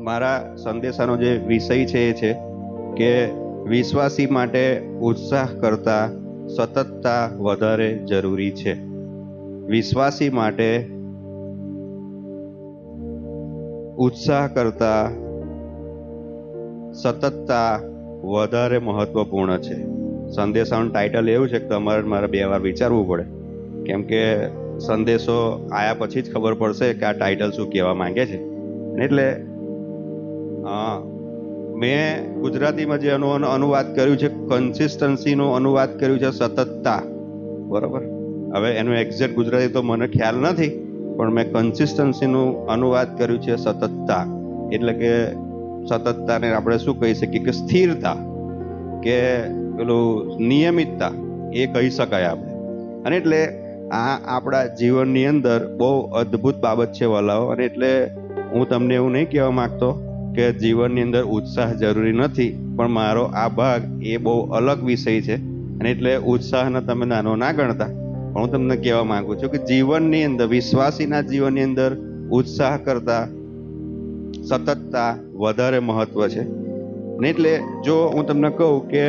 મારા સંદેશાનો જે વિષય છે એ છે કે વિશ્વાસી માટે ઉત્સાહ કરતા સતતતા વધારે જરૂરી છે. વિશ્વાસી માટે ઉત્સાહ કરતા સતતતા વધારે મહત્વપૂર્ણ છે. સંદેશાનું ટાઇટલ એવું છે કે તમારે મારે 2 વાર વિચારવું પડે, કેમ કે સંદેશો આયા પછી જ ખબર પડશે કે આ ટાઇટલ શું કહેવા માંગે છે. એટલે મેં ગુજરાતીમાં જે અનુવાદ કર્યું છે, કન્સિસ્ટન્સીનો અનુવાદ કર્યું છે સતતતા, બરોબર. હવે એનું એક્ઝેક્ટ ગુજરાતી તો મને ખ્યાલ નથી, પણ મેં કન્સિસ્ટન્સીનું અનુવાદ કર્યું છે સતતતા. એટલે કે સતતતાને આપણે શું કહી શકીએ કે સ્થિરતા, કે પેલું નિયમિતતા એ કહી શકાય આપણે. અને એટલે આ આપણા જીવનની અંદર બહુ અદ્ભુત બાબત છે વાલાઓ. અને એટલે હું તમને એવું નહીં કહેવા માંગતો કે જીવનની અંદર ઉત્સાહ જરૂરી નથી, પણ મારો આ ભાગ એ બહુ અલગ વિષય છે. અને એટલે ઉત્સાહને તમે નાનો ના ગણતા, પણ હું તમને કહેવા માંગુ છું કે જીવનની અંદર, વિશ્વાસીના જીવનની અંદર ઉત્સાહ કરતા સતતતા વધારે મહત્વ છે. ને એટલે જો હું તમને કહું કે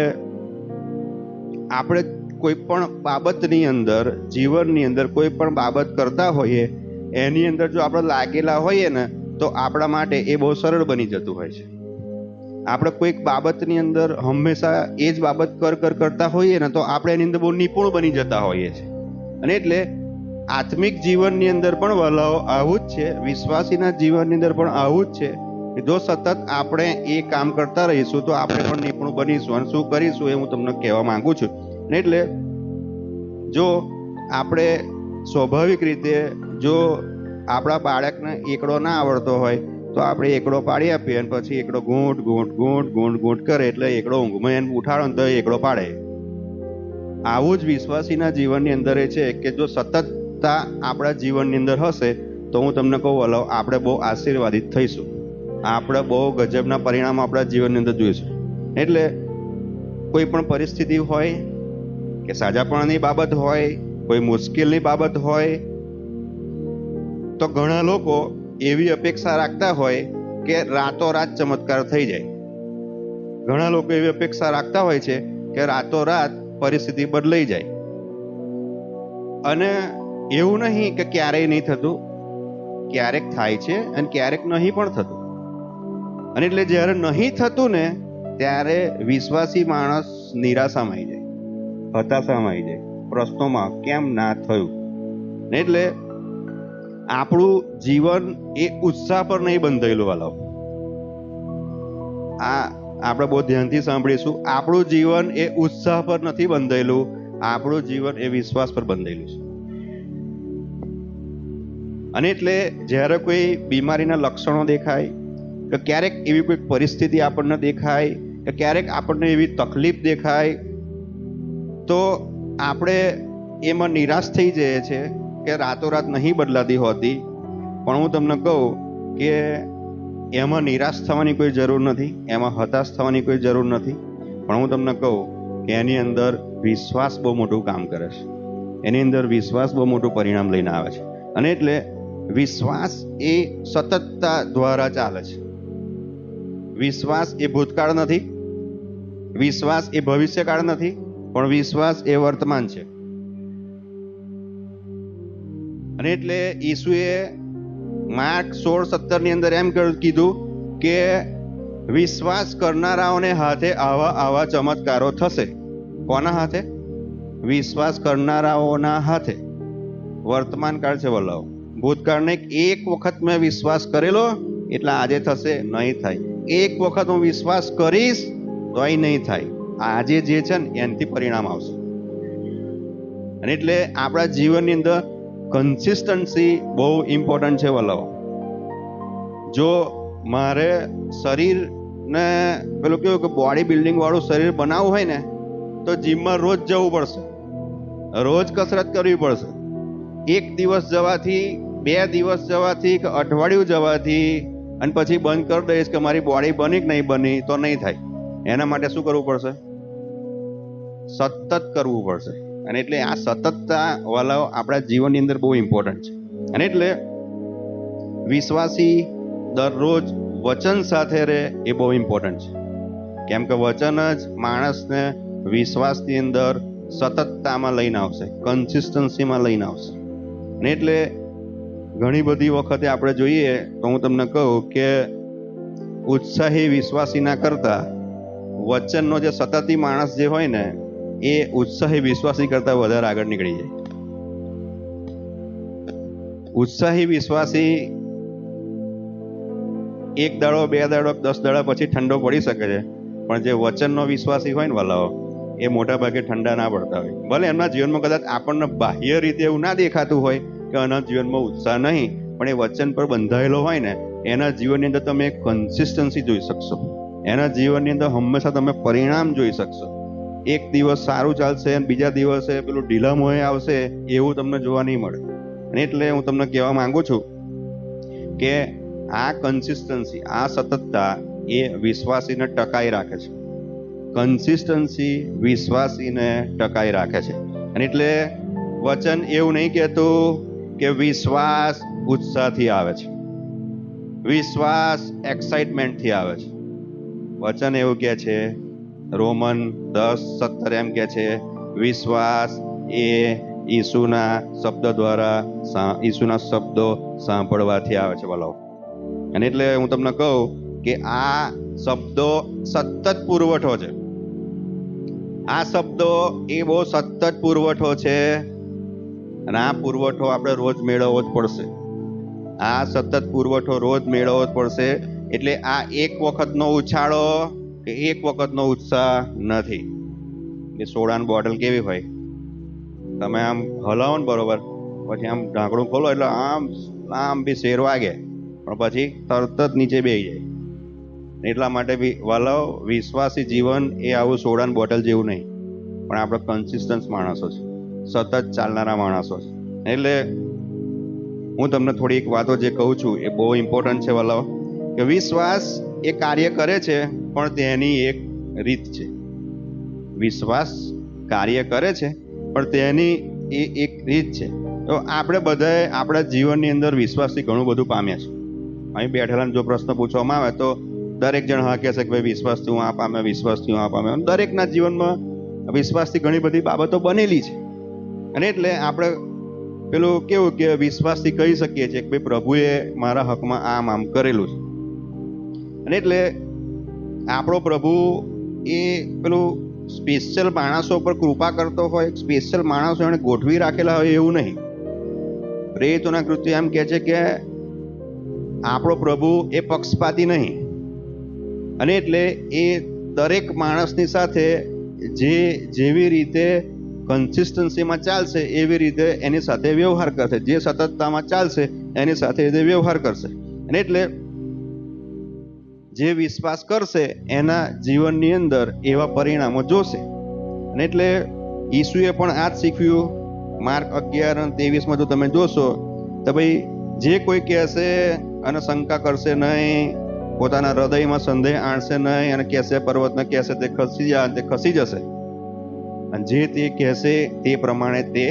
આપણે કોઈ પણ બાબતની અંદર, જીવનની અંદર કોઈ પણ બાબત કરતા હોઈએ, એની અંદર જો આપણે લાગેલા હોઈએ ને, તો આપણા માટે એ બહુ સરળ બની જતું હોય છે. આપણે કોઈક બાબતની અંદર હંમેશા એ જ બાબત કરતા હોઈએ ને, તો આપણે એની અંદર બહુ નિપુણ બની જતા હોઈએ છીએ. અને એટલે આત્મિક જીવનની અંદર પણ વલાઓ આવું જ છે, વિશ્વાસીના જીવનની અંદર પણ આવું જ છે. જો સતત આપણે એ કામ કરતા રહીશું તો આપણે પણ નિપુણ બનીશું. અને શું કરીશું એ હું તમને કહેવા માંગુ છું. એટલે જો આપણે સ્વાભાવિક રીતે જો આપણા બાળકને એકડો ના આવડતો હોય તો આપણે એકડો પાડી આપીએ, અને પછી એકડો ઘૂંટ ઘૂંટ ઘૂંટ ઘૂંટ ઘૂંટ કરે એટલે એકડો ઊંઘમાં એને ઉઠાડો ને તો એકડો પાડે. આવું જ વિશ્વાસીના જીવનની અંદર એ છે કે જો સતતતા આપણા જીવનની અંદર હશે તો હું તમને કહું વલાવ, આપણે બહુ આશીર્વાદિત થઈશું. આપણે બહુ ગજબના પરિણામ આપણા જીવનની અંદર જોઈશું. એટલે કોઈ પણ પરિસ્થિતિ હોય કે સાજાપણાની બાબત હોય, કોઈ મુશ્કેલની બાબત હોય, તો ઘણા લોકો એવી અપેક્ષા રાખતા હોય કે રાતોરાત ચમત્કાર થઈ જાય. ઘણા લોકો એવી અપેક્ષા રાખતા હોય છે કે રાતોરાત પરિસ્થિતિ બદલાઈ જાય. અને એવું નહીં કે ક્યારેય નહીં થતું, ક્યારેક થાય છે અને ક્યારેક નહીં પણ થતું. અને એટલે જ્યારે નહીં થતું ને, ત્યારે વિશ્વાસી માણસ નિરાશામાં આવી જાય, હતાશામાં આવી જાય, પ્રશ્નોમાં કેમ ના થયું. એટલે આપણું જીવન એ ઉત્સાહ પર નહીં બંધાયેલું વાલાઓ. આ આપણે બહુ ધ્યાનથી સાંભળીશું. આપણું જીવન એ ઉત્સાહ પર નથી બંધાયેલું, આપણું જીવન એ વિશ્વાસ પર બંધાયેલું છે. અને એટલે જ્યારે કોઈ બીમારીના લક્ષણો દેખાય, કે ક્યારેક એવી કોઈ પરિસ્થિતિ આપણને દેખાય, કે ક્યારેક આપણને એવી તકલીફ દેખાય, તો આપણે એમાં નિરાશ થઈ જઈએ છીએ કે રાતોરાત નહીં બદલાતી હોતી. પણ હું તમને કહું કે એમાં નિરાશ થવાની કોઈ જરૂર નથી, એમાં હતાશ થવાની કોઈ જરૂર નથી. પણ હું તમને કહું કે એની અંદર વિશ્વાસ બહુ મોટું કામ કરે છે. એની અંદર વિશ્વાસ બહુ મોટું પરિણામ લઈને આવે છે. અને એટલે વિશ્વાસ એ સતતતા દ્વારા ચાલે છે. વિશ્વાસ એ ભૂતકાળ નથી, વિશ્વાસ એ ભવિષ્યકાળ નથી, પણ વિશ્વાસ એ વર્તમાન છે. અને એટલે ઈસુએ માર્ક 16:17 ની અંદર એમ કીધું કે વિશ્વાસ કરનારાઓને હાથે આવા ચમત્કારો થશે. કોના હાથે? વિશ્વાસ કરનારાઓના હાથે. વર્તમાન કાળ છે વલ્લભ, ભૂતકાળને એક વખત મેં વિશ્વાસ કરેલો એટલે આજે થશે, નહીં થાય. એક વખત હું વિશ્વાસ કરીશ તોય નહીં થાય. આજે જે છે ને એનાથી પરિણામ આવશે. અને એટલે આપણા જીવનની અંદર કન્સિસ્ટન્સી બહુ ઇમ્પોર્ટન્ટ છે વલ્લભ. જો મારે શરીરને પેલું કેવું કે બોડી બિલ્ડિંગ વાળું શરીર બનાવવું હોય ને, તો જીમમાં રોજ જવું પડશે, રોજ કસરત કરવી પડશે. 1 દિવસ જવાથી, 2 દિવસ જવાથી, કે અઠવાડિયું જવાથી અને પછી બંધ કરી દઈશ કે મારી બોડી બની કે નહીં બની, તો નહીં થાય. એના માટે શું કરવું પડશે? સતત કરવું પડશે. અને એટલે આ સતતતા વાલાઓ આપણા જીવનની અંદર બહુ ઇમ્પોર્ટન્ટ છે. અને એટલે વિશ્વાસી દરરોજ વચન સાથે રહે એ બહુ ઇમ્પોર્ટન્ટ છે. કેમ કે વચન જ માણસને વિશ્વાસની અંદર સતતતામાં લઈને આવશે, કન્સિસ્ટન્સીમાં લઈને આવશે. ને એટલે ઘણી બધી વખતે આપણે જોઈએ તો હું તમને કહું કે ઉત્સાહી વિશ્વાસીના કરતા વચનનો જે સતતી માણસ જે હોય ને એ ઉત્સાહી વિશ્વાસી કરતા વધારે આગળ નીકળી જાય. ઉત્સાહી વિશ્વાસી 1 દાડો 2 દાડો 10 દાડા પછી ઠંડો પડી શકે છે, પણ જે વચનનો વિશ્વાસી હોય ને વાલાઓ એ મોટા ભાગે ઠંડા ના પડતા હોય. ભલે એમના જીવનમાં કદાચ આપણને બાહ્ય રીતે એવું ના દેખાતું હોય કે એના જીવનમાં ઉત્સાહ નહીં, પણ એ વચન પર બંધાયેલો હોય ને એના જીવનની અંદર તમે કન્સિસ્ટન્સી જોઈ શકશો. એના જીવનની અંદર હંમેશા તમે પરિણામ જોઈ શકશો. એક દિવસ સારું ચાલશે અને બીજા દિવસે પેલું ઢીલામોય આવશે એવું તમને જોવા નહીં મળે. અને એટલે હું તમને કહેવા માંગુ છું કે આ કન્સિસ્ટન્સી, આ સતતતા એ વિશ્વાસીને ટકાઈ રાખે છે. કન્સિસ્ટન્સી વિશ્વાસીને ટકાઈ રાખે છે. અને એટલે વચન એવું નહીં કહેતું કે વિશ્વાસ ઉત્સાહથી આવે છે, વિશ્વાસ એક્સાઇટમેન્ટથી આવે છે. વચન એવું કહે છે, રોમન 10:17 એમ કહે છે, વિશ્વાસ એ ઈસુના શબ્દ દ્વારા, ઈસુના શબ્દો સાંભળવાથી આવે છે બોલો. અને એટલે હું તમને કહું કે આ શબ્દો સતત પુરવઠો છે. આ શબ્દો એ બહુ સતત પુરવઠો છે અને આ પુરવઠો આપણે રોજ મેળવવો જ પડશે. આ સતત પુરવઠો રોજ મેળવવો જ પડશે. એટલે આ એક વખતનો ઉછાળો કે એક વખતનો ઉત્સાહ નથી. એ સોડાની બોટલ કેવી હોય, તમે આમ હલાવો ને બરોબર, પછી આમ ઢાંકણું ખોલો એટલે આમ આમ બી શેર વાગે, પણ પછી તરત જ નીચે બેસી જાય. એટલા માટે બી વાલાઓ, વિશ્વાસી જીવન એ આવું સોડાની બોટલ જેવું નહીં, પણ આપણે કન્સિસ્ટન્ટ માણસો છે, સતત ચાલનારા માણસો છે. એટલે હું તમને થોડી એક વાતો જે કહું છું એ બહુ ઇમ્પોર્ટન્ટ છે વાલાઓ, કે વિશ્વાસ એ કાર્ય કરે છે પણ તેની એક રીત છે. વિશ્વાસ કાર્ય કરે છે પણ તેની એ એક રીત છે. તો આપણે બધાએ આપણા જીવનની અંદર વિશ્વાસથી ઘણું બધું પામ્યા છે. અહીં બેઠેલાને જો પ્રશ્ન પૂછવામાં આવે તો દરેક જણ હા કહેશે કે ભાઈ વિશ્વાસથી હું આ પામ્યો, વિશ્વાસથી હું આ પામ્યો. દરેકના જીવનમાં વિશ્વાસથી ઘણી બધી બાબતો બનેલી છે. અને એટલે આપણે પેલું કેવું કે વિશ્વાસથી કહી શકીએ છીએ કે ભાઈ પ્રભુએ મારા હકમાં આમ કરેલું છે. અને એટલે આપણો પ્રભુ એ પેલું સ્પેશિયલ માણસો પર કૃપા કરતો હોય, સ્પેશિયલ માણસો એને ગોઠવી રાખેલા હોય એવું નહીં. પ્રેરિતોના કૃત્ય એમ કહે છે કે આપણો પ્રભુ એ પક્ષપાતી નહીં. અને એટલે એ દરેક માણસની સાથે જેવી રીતે કન્સિસ્ટન્સીમાં ચાલશે એવી રીતે એની સાથે વ્યવહાર કરશે. જે સતતતામાં ચાલશે એની સાથે એ વ્યવહાર કરશે. અને એટલે જે વિશ્વાસ કરશે એના જીવનની અંદર એવા પરિણામો જોશે. અને એટલે ઈસુએ પણ આ જ શીખ્યું. માર્ક 11:23 જો તમે જોશો તો ભાઈ જે કોઈ કહેશે અને શંકા કરશે નહીં, પોતાના હૃદયમાં સંદેહ આણશે નહીં અને કહેશે પર્વતને કહેશે તે ખસી જા, તે ખસી જશે, અને જે તે કહેશે તે પ્રમાણે તે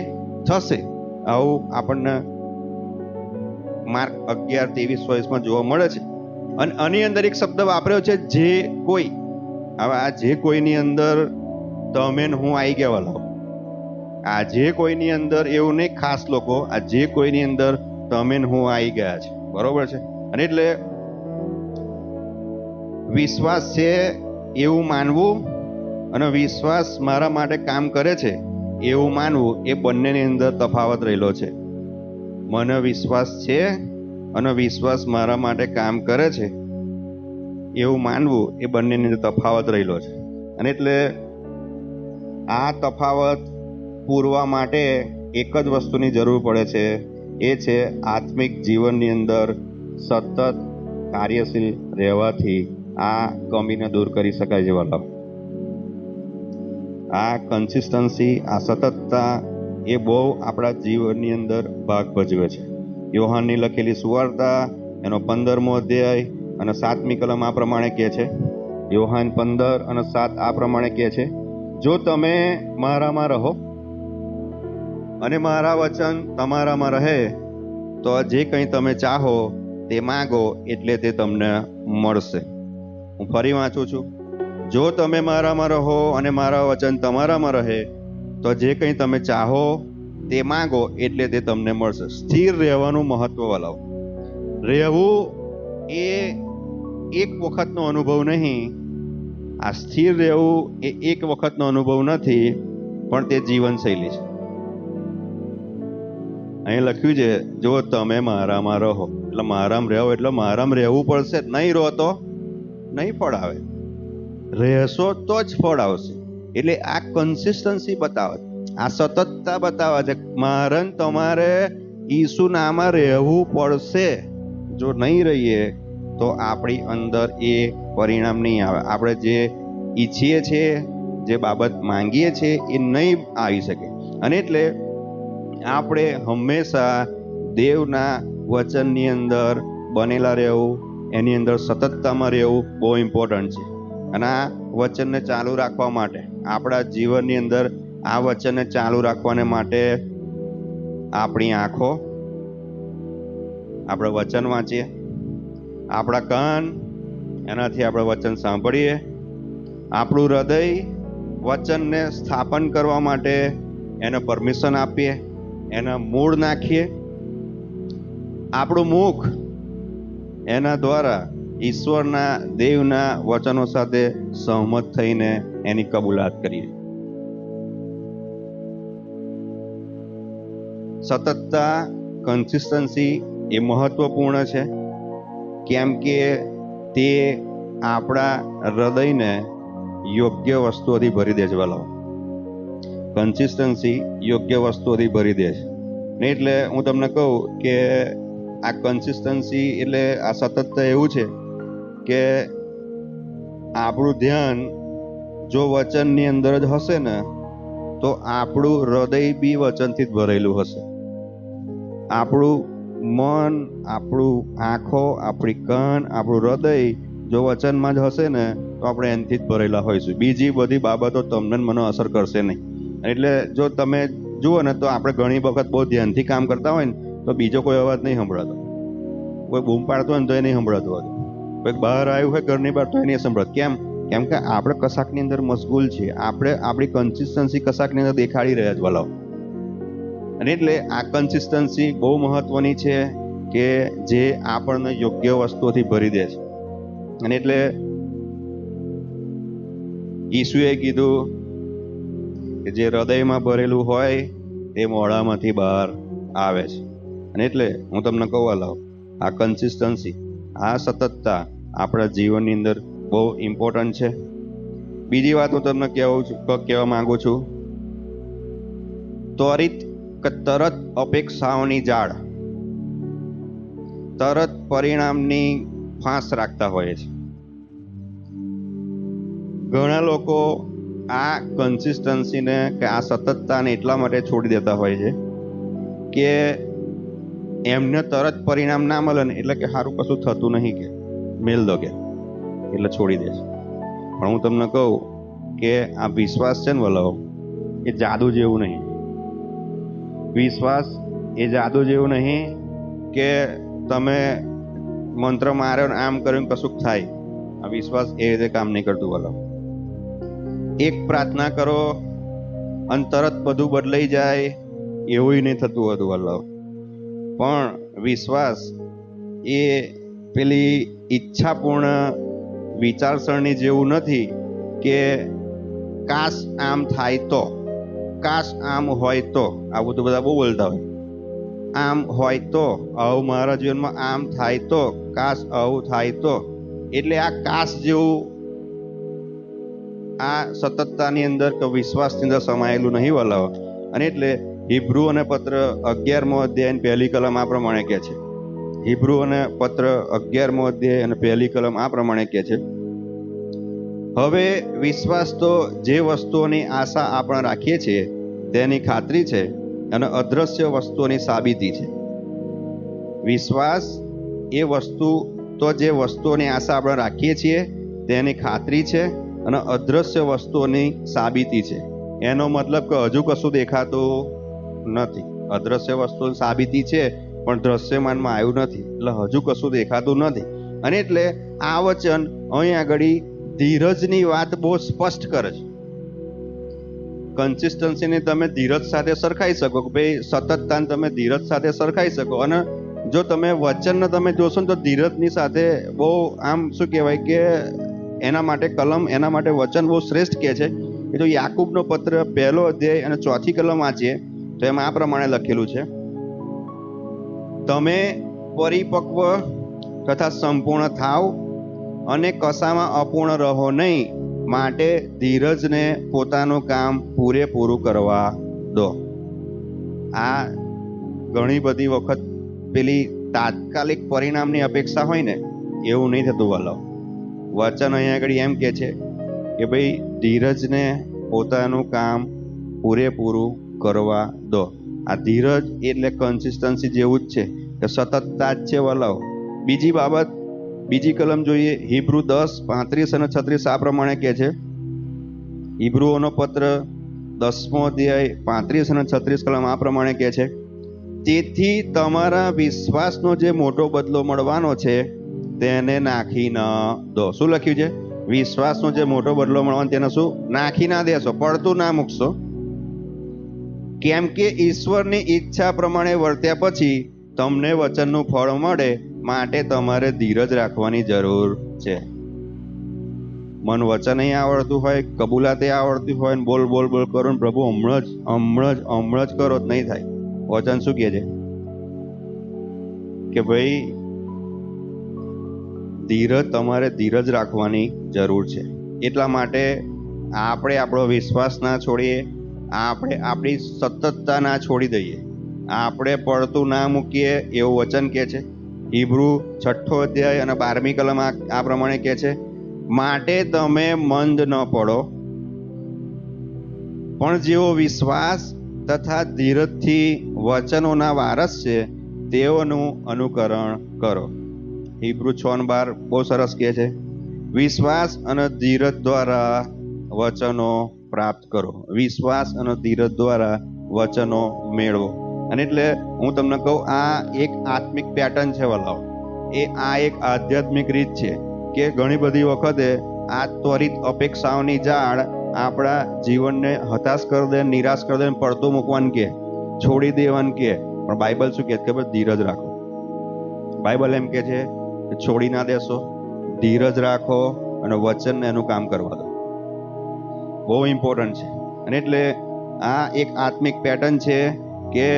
થશે. આવું આપણને માર્ક 11:23-24 જોવા મળે છે. અને આની અંદર એક શબ્દ વાપર્યો છે, જે કોઈ. હવે આ જે કોઈની અંદર તમે ને હું આવી ગયા વાળો. આ જે કોઈની અંદર એવું નહીં ખાસ લોકો, આ જે કોઈની અંદર તમે ને હું આવી ગયા છે, બરોબર છે. અને એટલે વિશ્વાસ છે એવું માનવું અને વિશ્વાસ મારા માટે કામ કરે છે એવું માનવું, એ બંનેની અંદર તફાવત રહેલો છે. મને વિશ્વાસ છે અને વિશ્વાસ મારા માટે કામ કરે છે એવું માનવું, એ બંનેની અંદર તફાવત રહેલો છે. અને એટલે આ તફાવત પૂરવા માટે એક જ વસ્તુની જરૂર પડે છે, એ છે આત્મિક જીવનની અંદર સતત કાર્યશીલ રહેવાથી આ કમીને દૂર કરી શકાય છે વાલા. આ કન્સિસ્ટન્સી, આ સતતતા એ બહુ આપણા જીવનની અંદર ભાગ ભજવે છે. યોહાનની લખેલી સુવાર્તા એનો 15મો અધ્યાય અને 7મી કલમ આ પ્રમાણે કહે છે. યોહાન 15 અને 7 આ પ્રમાણે કહે છે, જો તમે મારામાં રહો અને મારા વચન તમારામાં રહે તો જે કંઈ તમે ચાહો તે માંગો એટલે તે તમને મળશે. હું ફરી વાંચું છું. જો તમે મારામાં રહો અને મારા વચન તમારામાં રહે તો જે કંઈ તમે ચાહો તે માંગો એટલે તે તમને મળશે. સ્થિર રહેવાનું મહત્વ વલાવો. રહેવું એ એક વખતનો અનુભવ નહીં. આ સ્થિર રહેવું એ એક વખતનો અનુભવ નથી, પણ તે જીવનશૈલી છે. અહીં લખ્યું છે, જો તમે મારામાં રહો, એટલે મારામાં રહો એટલે મારામાં રહેવું પડશે. નહીં રહો તો નહીં ફળ આવે, રહેશો તો જ ફળ આવશે. એટલે આ કન્સિસ્ટન્સી બતાવે, આ સતતતા બતાવે છે. મારે તમારે ઈસુનામાં રહેવું પડશે. જો નહીં રહીએ તો આપણી અંદર એ પરિણામ નહીં આવે. આપણે જે ઈચ્છીએ છીએ, જે બાબત માંગીએ છીએ, એ નહીં આવી શકે. અને એટલે આપણે હંમેશા દેવના વચનની અંદર બનેલા રહેવું, એની અંદર સતતતામાં રહેવું બહુ ઇમ્પોર્ટન્ટ છે. અને આ વચનને ચાલુ રાખવા માટે, આપણા જીવનની અંદર આ વચનને ચાલુ રાખવાને માટે આપણી આંખો, આપણે વચન વાંચીએ, આપણા કાન, એનાથી આપણે વચન સાંભળીએ, આપણું હૃદય વચનને સ્થાપન કરવા માટે એને પરમિશન આપીએ, એના મૂળ નાખીએ, આપણું મુખ એના દ્વારા ઈશ્વરના દેવના વચનો સાથે સહમત થઈને એની કબૂલાત કરીએ. સતતતા, કન્સિસ્ટન્સી એ મહત્વપૂર્ણ છે, કેમ કે તે આપણા હૃદયને યોગ્ય વસ્તુઓથી ભરી દે છે. વાલાઓ, કન્સિસ્ટન્સી યોગ્ય વસ્તુઓથી ભરી દે છે. ને એટલે હું તમને કહું કે આ કન્સિસ્ટન્સી એટલે આ સતતતા એવું છે કે આપણું ધ્યાન જો વચનની અંદર જ હશે ને તો આપણું હૃદય બી વચનથી જ ભરેલું હશે. આપણું મન, આપણું આંખો, આપણી કાન, આપણું હૃદય જો વચનમાં જ હશે ને તો આપણે એનાથી જ ભરેલા હોઈશું. બીજી બધી બાબતો તમને મને અસર કરશે નહીં. એટલે જો તમે જુઓ ને તો આપણે ઘણી વખત બહુ ધ્યાનથી કામ કરતા હોય ને તો બીજો કોઈ અવાજ નહીં સંભળાતો. કોઈ બૂમ પાડતો હોય ને તો એ નહીં સંભળાતો હોય, કોઈ બહાર આવ્યું હોય ઘરની બહાર તો એ નહીં સંભળાતું. કેમ કે આપણે કશાકની અંદર મશગુલ છીએ. આપણે આપણી કન્સિસ્ટન્સી કશાકની અંદર દેખાડી રહ્યા જ વલાવ. અને એટલે આ કન્સિસ્ટન્સી બહુ મહત્વની છે કે જે આપણને યોગ્ય વસ્તુઓથી ભરી દે છે. અને એટલે ઈસુએ કીધું કે જે હૃદયમાં ભરેલું હોય તે મોઢામાંથી બહાર આવે છે. અને એટલે હું તમને કહું લાવ, આ કન્સિસ્ટન્સી, આ સતતતા આપણા જીવનની અંદર બહુ ઇમ્પોર્ટન્ટ છે. બીજી વાત હું તમને કહેવા માંગુ છું, ત્વરિત કે તરત અપેક્ષાઓની જાળ તરત પરિણામની ફાંસ રાખતા હોય છે. ઘણા લોકો આ કન્સિસ્ટન્સીને કે આ સતતતાને એટલા માટે છોડી દેતા હોય છે કે એમને તરત પરિણામ ના મળે ને એટલે કે સારું કશું થતું નહીં, કે મેલ દો કે એટલે છોડી દે છે. પણ હું તમને કહું કે આ વિશ્વાસ છે ને વલાવો, એ જાદુ જેવું નહીં. વિશ્વાસ એ જાદુ જેવું નહીં કે તમે મંત્ર માર્યો ને આમ કર્યું કશુંક થાય. આ વિશ્વાસ એ રીતે કામ નહીં કરતું વલાવો. એક પ્રાર્થના કરો અને તરત બધું બદલાઈ જાય એવું નહીં થતું હતું વલાવો. પણ વિશ્વાસ એ પેલી ઈચ્છાપૂર્ણ વિચારસરણી જેવું નથી કે કાશ આમ થાય તો, કાશ આમ હોય તો. આ બધું બધા બહુ બોલતા હોય, આમ હોય તો, આવું મારા જીવનમાં આમ થાય તો, કાશ આવું થાય તો. એટલે આ કાશ જેવું આ સતતતાની અંદર કે વિશ્વાસની અંદર સમાયેલું નહીં વલાવો. અને એટલે હિબ્રુ અને પત્ર 11મો અધ્યાય પહેલી કલમ આ પ્રમાણે કહે છે. હિબ્રુ અને પત્ર 11મો અધ્યાય અને પહેલી કલમ આ પ્રમાણે કહે છે, હવે વિશ્વાસ તો જે વસ્તુઓની આશા આપણે રાખીએ છીએ તેની ખાતરી છે અને અદ્રશ્ય વસ્તુઓની સાબિતી છે. વિશ્વાસ એ વસ્તુ તો જે વસ્તુઓની આશા આપણે રાખીએ છીએ તેની ખાતરી છે અને અદ્રશ્ય વસ્તુઓની સાબિતી છે. એનો મતલબ કે હજુ કશું દેખાતું નથી. અદ્રશ્ય વસ્તુની સાબિતી છે પણ દ્રશ્યમાનમાં આવ્યું નથી, એટલે હજુ કશું દેખાતું નથી. અને એટલે આ વચન અહીં આગળ ધીરજની વાત બહુ સ્પષ્ટ કરે છે. કન્સિસ્ટન્સીને તમે ધીરજ સાથે સરખાઈ શકો કે ભાઈ સતતતાને તમે ધીરજ સાથે સરખાઈ શકો. અને જો તમે વચનને તમે જોશો ને તો ધીરજની સાથે બહુ આમ શું કહેવાય કે એના માટે કલમ, એના માટે વચન બહુ શ્રેષ્ઠ કહે છે. કે જો યાકૂબનો પત્ર 1 અધ્યાય અને 4 કલમ વાંચીએ તો એમાં આ પ્રમાણે લખેલું છે, તમે પરિપક્વ તથા સંપૂર્ણ થાવ અને કશામાં અપૂર્ણ રહો નહીં, માટે ધીરજને પોતાનું કામ પૂરેપૂરું કરવા દો. આ ઘણી બધી વખત પેલી તાત્કાલિક પરિણામની અપેક્ષા હોય ને, એવું નહીં થતું વાલો. વચન અહીંયા આગળ એમ કે છે કે ભાઈ ધીરજને પોતાનું કામ પૂરેપૂરું કરવા દો. આ ધીરજ એટલે કન્સિસ્ટન્સી જેવું જ છે કે સતતતા જ છે વલાવ. બીજી બાબત, બીજી કલમ જોઈએ, હિબ્રુ 10:35 અને 36 આ પ્રમાણે કહે છે. હિબ્રુઓનો પત્ર 10મો અધ્યાય 35 અને 36 કલમ આ પ્રમાણે કહે છે, તેથી તમારા વિશ્વાસનો જે મોટો બદલો મળવાનો છે તેને નાખી ન દો. શું લખ્યું છે? વિશ્વાસનો જે મોટો બદલો મળવાનો તેને શું નાખી ના દેશો, પડતું ના મૂકશો. કેમ કે ઈશ્વરની ઈચ્છા પ્રમાણે વર્ત્યા પછી તમને વચનનું ફળ મળે, માટે તમારે ધીરજ રાખવાની જરૂર છે. મન વચન નહીં આવડતું હોય, કબૂલાતે આવડતી હોય ને બોલ બોલ બોલ કરો ને પ્રભુ હમણાં જ કરો જ નહીં થાય. વચન શું કહે છે કે ભાઈ ધીરજ, તમારે ધીરજ રાખવાની જરૂર છે. એટલા માટે આપણે આપણો વિશ્વાસ ના છોડીએ, આપણે આપણી સતતતા ના છોડી દઈએ, આપણે પડતું ના મૂકીએ, એવું વચન કહે છે. હિબ્રુ 6 અધ્યાય અને 12મી કલમ આ પ્રમાણે કહે છે, માટે તમે મંદ ન પડો, પણ જેઓ વિશ્વાસ તથા ધીરજથી વચનોના વારસ છે તેઓનું અનુકરણ કરો. હિબ્રુ 6:12 બહુ સરસ કહે છે, વિશ્વાસ અને ધીરજ દ્વારા વચનો પ્રાપ્ત કરો. વિશ્વાસ અને ધીરજ દ્વારા વચનો મેળવો. અને એટલે હું તમને કહું, આ એક આત્મિક પેટર્ન છે વલાવ. આ એક આધ્યાત્મિક રીત છે કે ઘણી બધી વખતે આ ત્વરિત અપેક્ષાઓની જાળ આપણા જીવનને હતાશ કરી દે, નિરાશ કરી દે, પડતું મૂકવાનું કે, છોડી દેવાનું કે. પણ બાઇબલ શું કહે છે? ધીરજ રાખો. બાઇબલ એમ કે છે છોડી ના દેશો, ધીરજ રાખો અને વચનને એનું કામ કરવા દો. બહુ ઇમ્પોર્ટન્ટ છે. અને એટલે આ એક આત્મિક પેટર્ન છે કે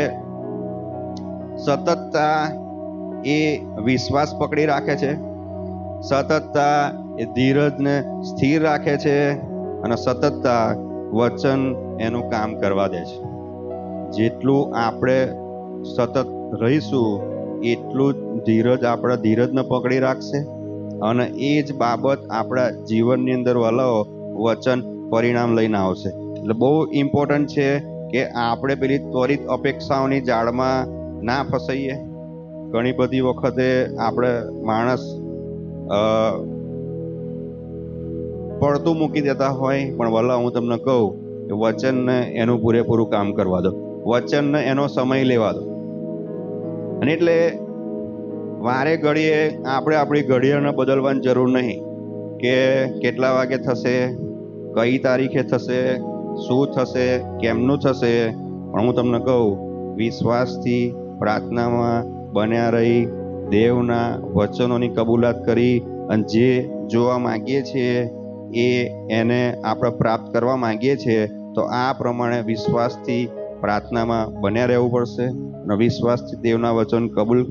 સતતતા એ વિશ્વાસ પકડી રાખે છે, સતતતા એ ધીરજને સ્થિર રાખે છે, અને સતતતા વચન એનું કામ કરવા દે છે. જેટલું આપણે સતત રહીશું એટલું જ ધીરજ આપણા ધીરજને પકડી રાખશે, અને એ જ બાબત આપણા જીવનની અંદર વલાવો વચન પરિણામ લઈને આવશે. એટલે બહુ ઇમ્પોર્ટન્ટ છે કે આપણે પેલી ત્વરિત અપેક્ષાઓની જાળમાં ના ફસાઈએ. ઘણી બધી વખતે આપણે માણસ પડતું મૂકી દેતા હોય, પણ વલા હું તમને કહું કે વચનને એનું પૂરેપૂરું કામ કરવા દો, વચનને એનો સમય લેવા દો. અને એટલે વારે ઘડીએ આપણે આપણી ઘડિયાળને બદલવાની જરૂર નહીં કે કેટલા વાગે થશે, કઈ તારીખે થશે, શું થશે, કેમનું થશે. પણ હું તમને કહું, વિશ્વાસથી પ્રાર્થનામાં બન્યા રહી, દેવના વચનોની કબૂલાત કરી, અને જે જોવા માંગીએ છીએ એને આપણે પ્રાપ્ત કરવા માંગીએ છીએ, તો આ પ્રમાણે વિશ્વાસથી પ્રાર્થનામાં બન્યા રહેવું પડશે અને વિશ્વાસથી દેવના વચન કબૂલ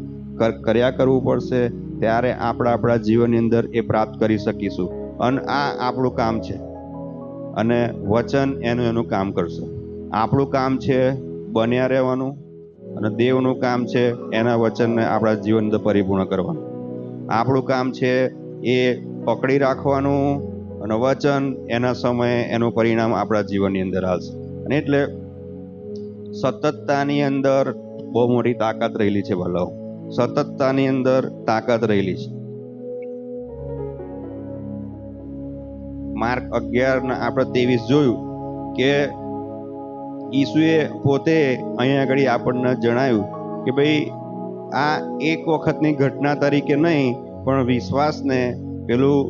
કર્યા કરવું પડશે. ત્યારે આપણા જીવનની અંદર એ પ્રાપ્ત કરી શકીશું. અને આ આપણું કામ છે, અને વચન એનું કામ કરશે. આપણું કામ છે બન્યા રહેવાનું, અને દેવનું કામ છે એના વચનને આપણા જીવન અંદર પરિપૂર્ણ કરવાનું. આપણું કામ છે એ પકડી રાખવાનું, અને વચન એના સમયે એનું પરિણામ આપણા જીવનની અંદર આવશે. અને એટલે સતતતાની અંદર બહુ મોટી તાકાત રહેલી છે વલ્લભ. સતતતાની અંદર તાકાત રહેલી છે. માર્ક 11 આપણે 23 જોયું કે ઈસુએ પોતે અહીંયા આગળ આપણને જણાવ્યું કે ભાઈ આ એક વખતની ઘટના તરીકે નહીં, પણ વિશ્વાસને પેલું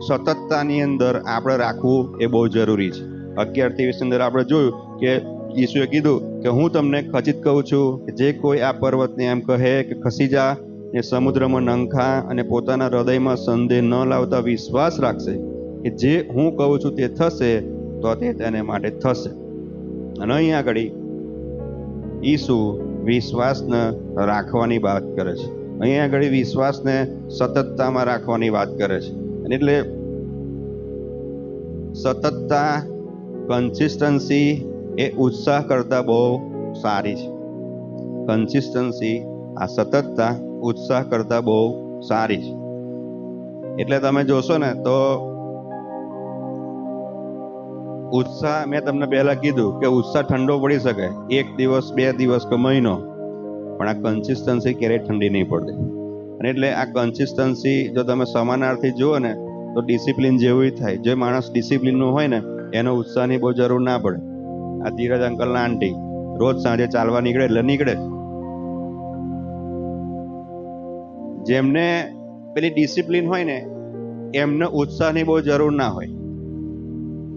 સતતતાની અંદર આપણે રાખવું એ બહુ જરૂરી છે. 11:23 અંદર આપણે જોયું કે યીશુએ કીધું કે હું તમને ખચિત કહું છું કે જે કોઈ આ પર્વતને એમ કહે કે ખસી જા ને સમુદ્રમાં નંખા અને પોતાના હૃદયમાં સંદેહ ન લાવતા વિશ્વાસ રાખશે કે જે હું કહું છું તે થશે, તો તે તેને માટે થશે. અને અહીં આગળ ઈસુ વિશ્વાસને રાખવાની વાત કરે છે. અહીં આગળ વિશ્વાસને સતતતામાં રાખવાની વાત કરે છે. અને એટલે સતતતા, કન્સિસ્ટન્સી એ ઉત્સાહ કરતા બહુ સારી છે. કન્સિસ્ટન્સી, આ સતતતા ઉત્સાહ કરતા બહુ સારી છે. એટલે તમે જોશો ને તો ઉત્સાહ, મેં તમને પહેલા કીધું કે ઉત્સાહ ઠંડો પડી શકે 1 દિવસ 2 દિવસ કે મહિનો, પણ આ કન્સિસ્ટન્સી ક્યારેય ઠંડી નહીં પડતી. અને એટલે આ કન્સિસ્ટન્સી જો તમે સમાનાર્થી જુઓ ને તો ડિસિપ્લિન જેવું થાય. જે માણસ ડિસિપ્લિનનું હોય ને એનો ઉત્સાહની બહુ જરૂર ના પડે. આ ધીરજ અંકલના આંટી રોજ સાંજે ચાલવા નીકળે એટલે નીકળે. જેમને પેલી ડિસિપ્લિન હોય ને એમને ઉત્સાહની બહુ જરૂર ના હોય.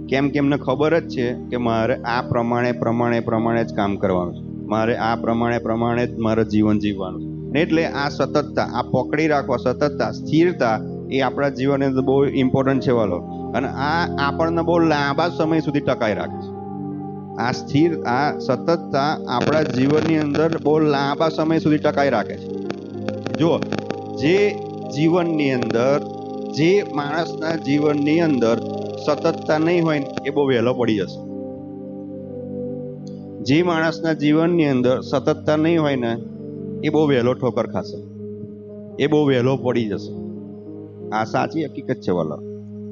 કેમ કે એમને ખબર જ છે કે મારે આ પ્રમાણે જ કામ કરવાનું છે, મારે આ પ્રમાણે જ મારું જીવન જીવવાનું છે. એટલે આ સતતતા, આ પકડી રાખવા, સતતતા, સ્થિરતા એ આપણા જીવનની અંદર બહુ ઇમ્પોર્ટન્ટ છે વાલો. અને આ આપણને બહુ લાંબા સમય સુધી ટકાઈ રાખે છે. આ સતતતા આપણા જીવનની અંદર બહુ લાંબા સમય સુધી ટકાઈ રાખે છે. જો જે જીવનની અંદર, જે માણસના જીવનની અંદર સતતતા નહીં હોય એ બહુ વહેલો પડી જશે. જે માણસના જીવનની અંદર સતતતા નહીં હોય ને એ બહુ વહેલો ઠોકર ખાશે, એ બહુ વહેલો પડી જશે. આ સાચી હકીકત છે વાલા.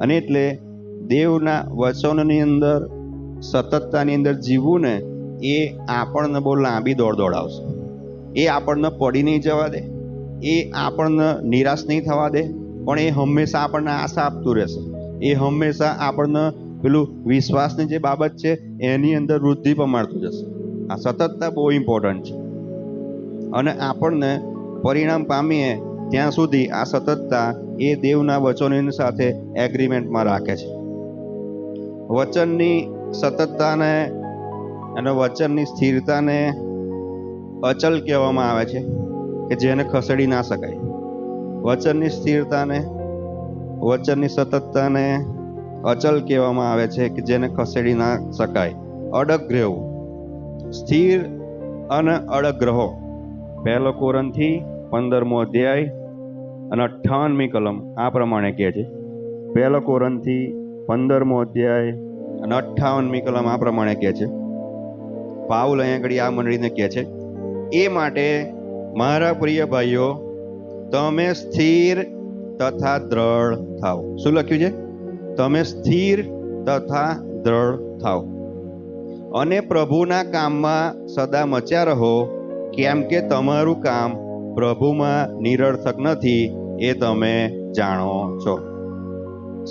અને એટલે દેવના વચનોની અંદર સતતતાની અંદર જીવવું ને એ આપણને બહુ લાંબી દોડાવશે. એ આપણને પડી નહીં જવા દે, એ આપણને નિરાશ નહીં થવા દે, પણ એ હંમેશા આપણને આશા આપતું રહેશે. એ હંમેશા આપણને પેલું વિશ્વાસની જે બાબત છે એની અંદર વૃદ્ધિ પમાડતું જશે. આ સતતતા બહુ ઇમ્પોર્ટન્ટ છે. અને આપણને પરિણામ પામીએ ત્યાં સુધી આ સતતતા એ દેવના વચનોની સાથે એગ્રીમેન્ટમાં રાખે છે. વચનની સતતતાને અને વચનની સ્થિરતાને અચલ કહેવામાં આવે છે કે જેને ખસેડી ના શકાય. વચનની સ્થિરતાને, વચનની સતતતાને અચલ કહેવામાં આવે છે કે જેને ખસેડી ના શકાય. અડગ રહેવું, સ્થિર અને અડગ રહો. 1 કોરિન્થી 15મો અધ્યાય અને 58મી કલમ આ પ્રમાણે કહે છે. 1 કોરિન્થી 15મો અધ્યાય અને 58મી કલમ આ પ્રમાણે કહે છે. પાઉલ અહીંયા આગળ આ મંડળીને કહે છે, એ માટે મારા પ્રિય ભાઈઓ, તમે સ્થિર તથા દ્રઢ થાઓ. શું લખ્યું છે? તમે સ્થિર તથા દ્રઢ થાઓ અને પ્રભુના કામમાં સદા મચ્યા રહો, કેમ કે તમારું કામ પ્રભુમાં નિરર્થક નથી એ તમે જાણો છો.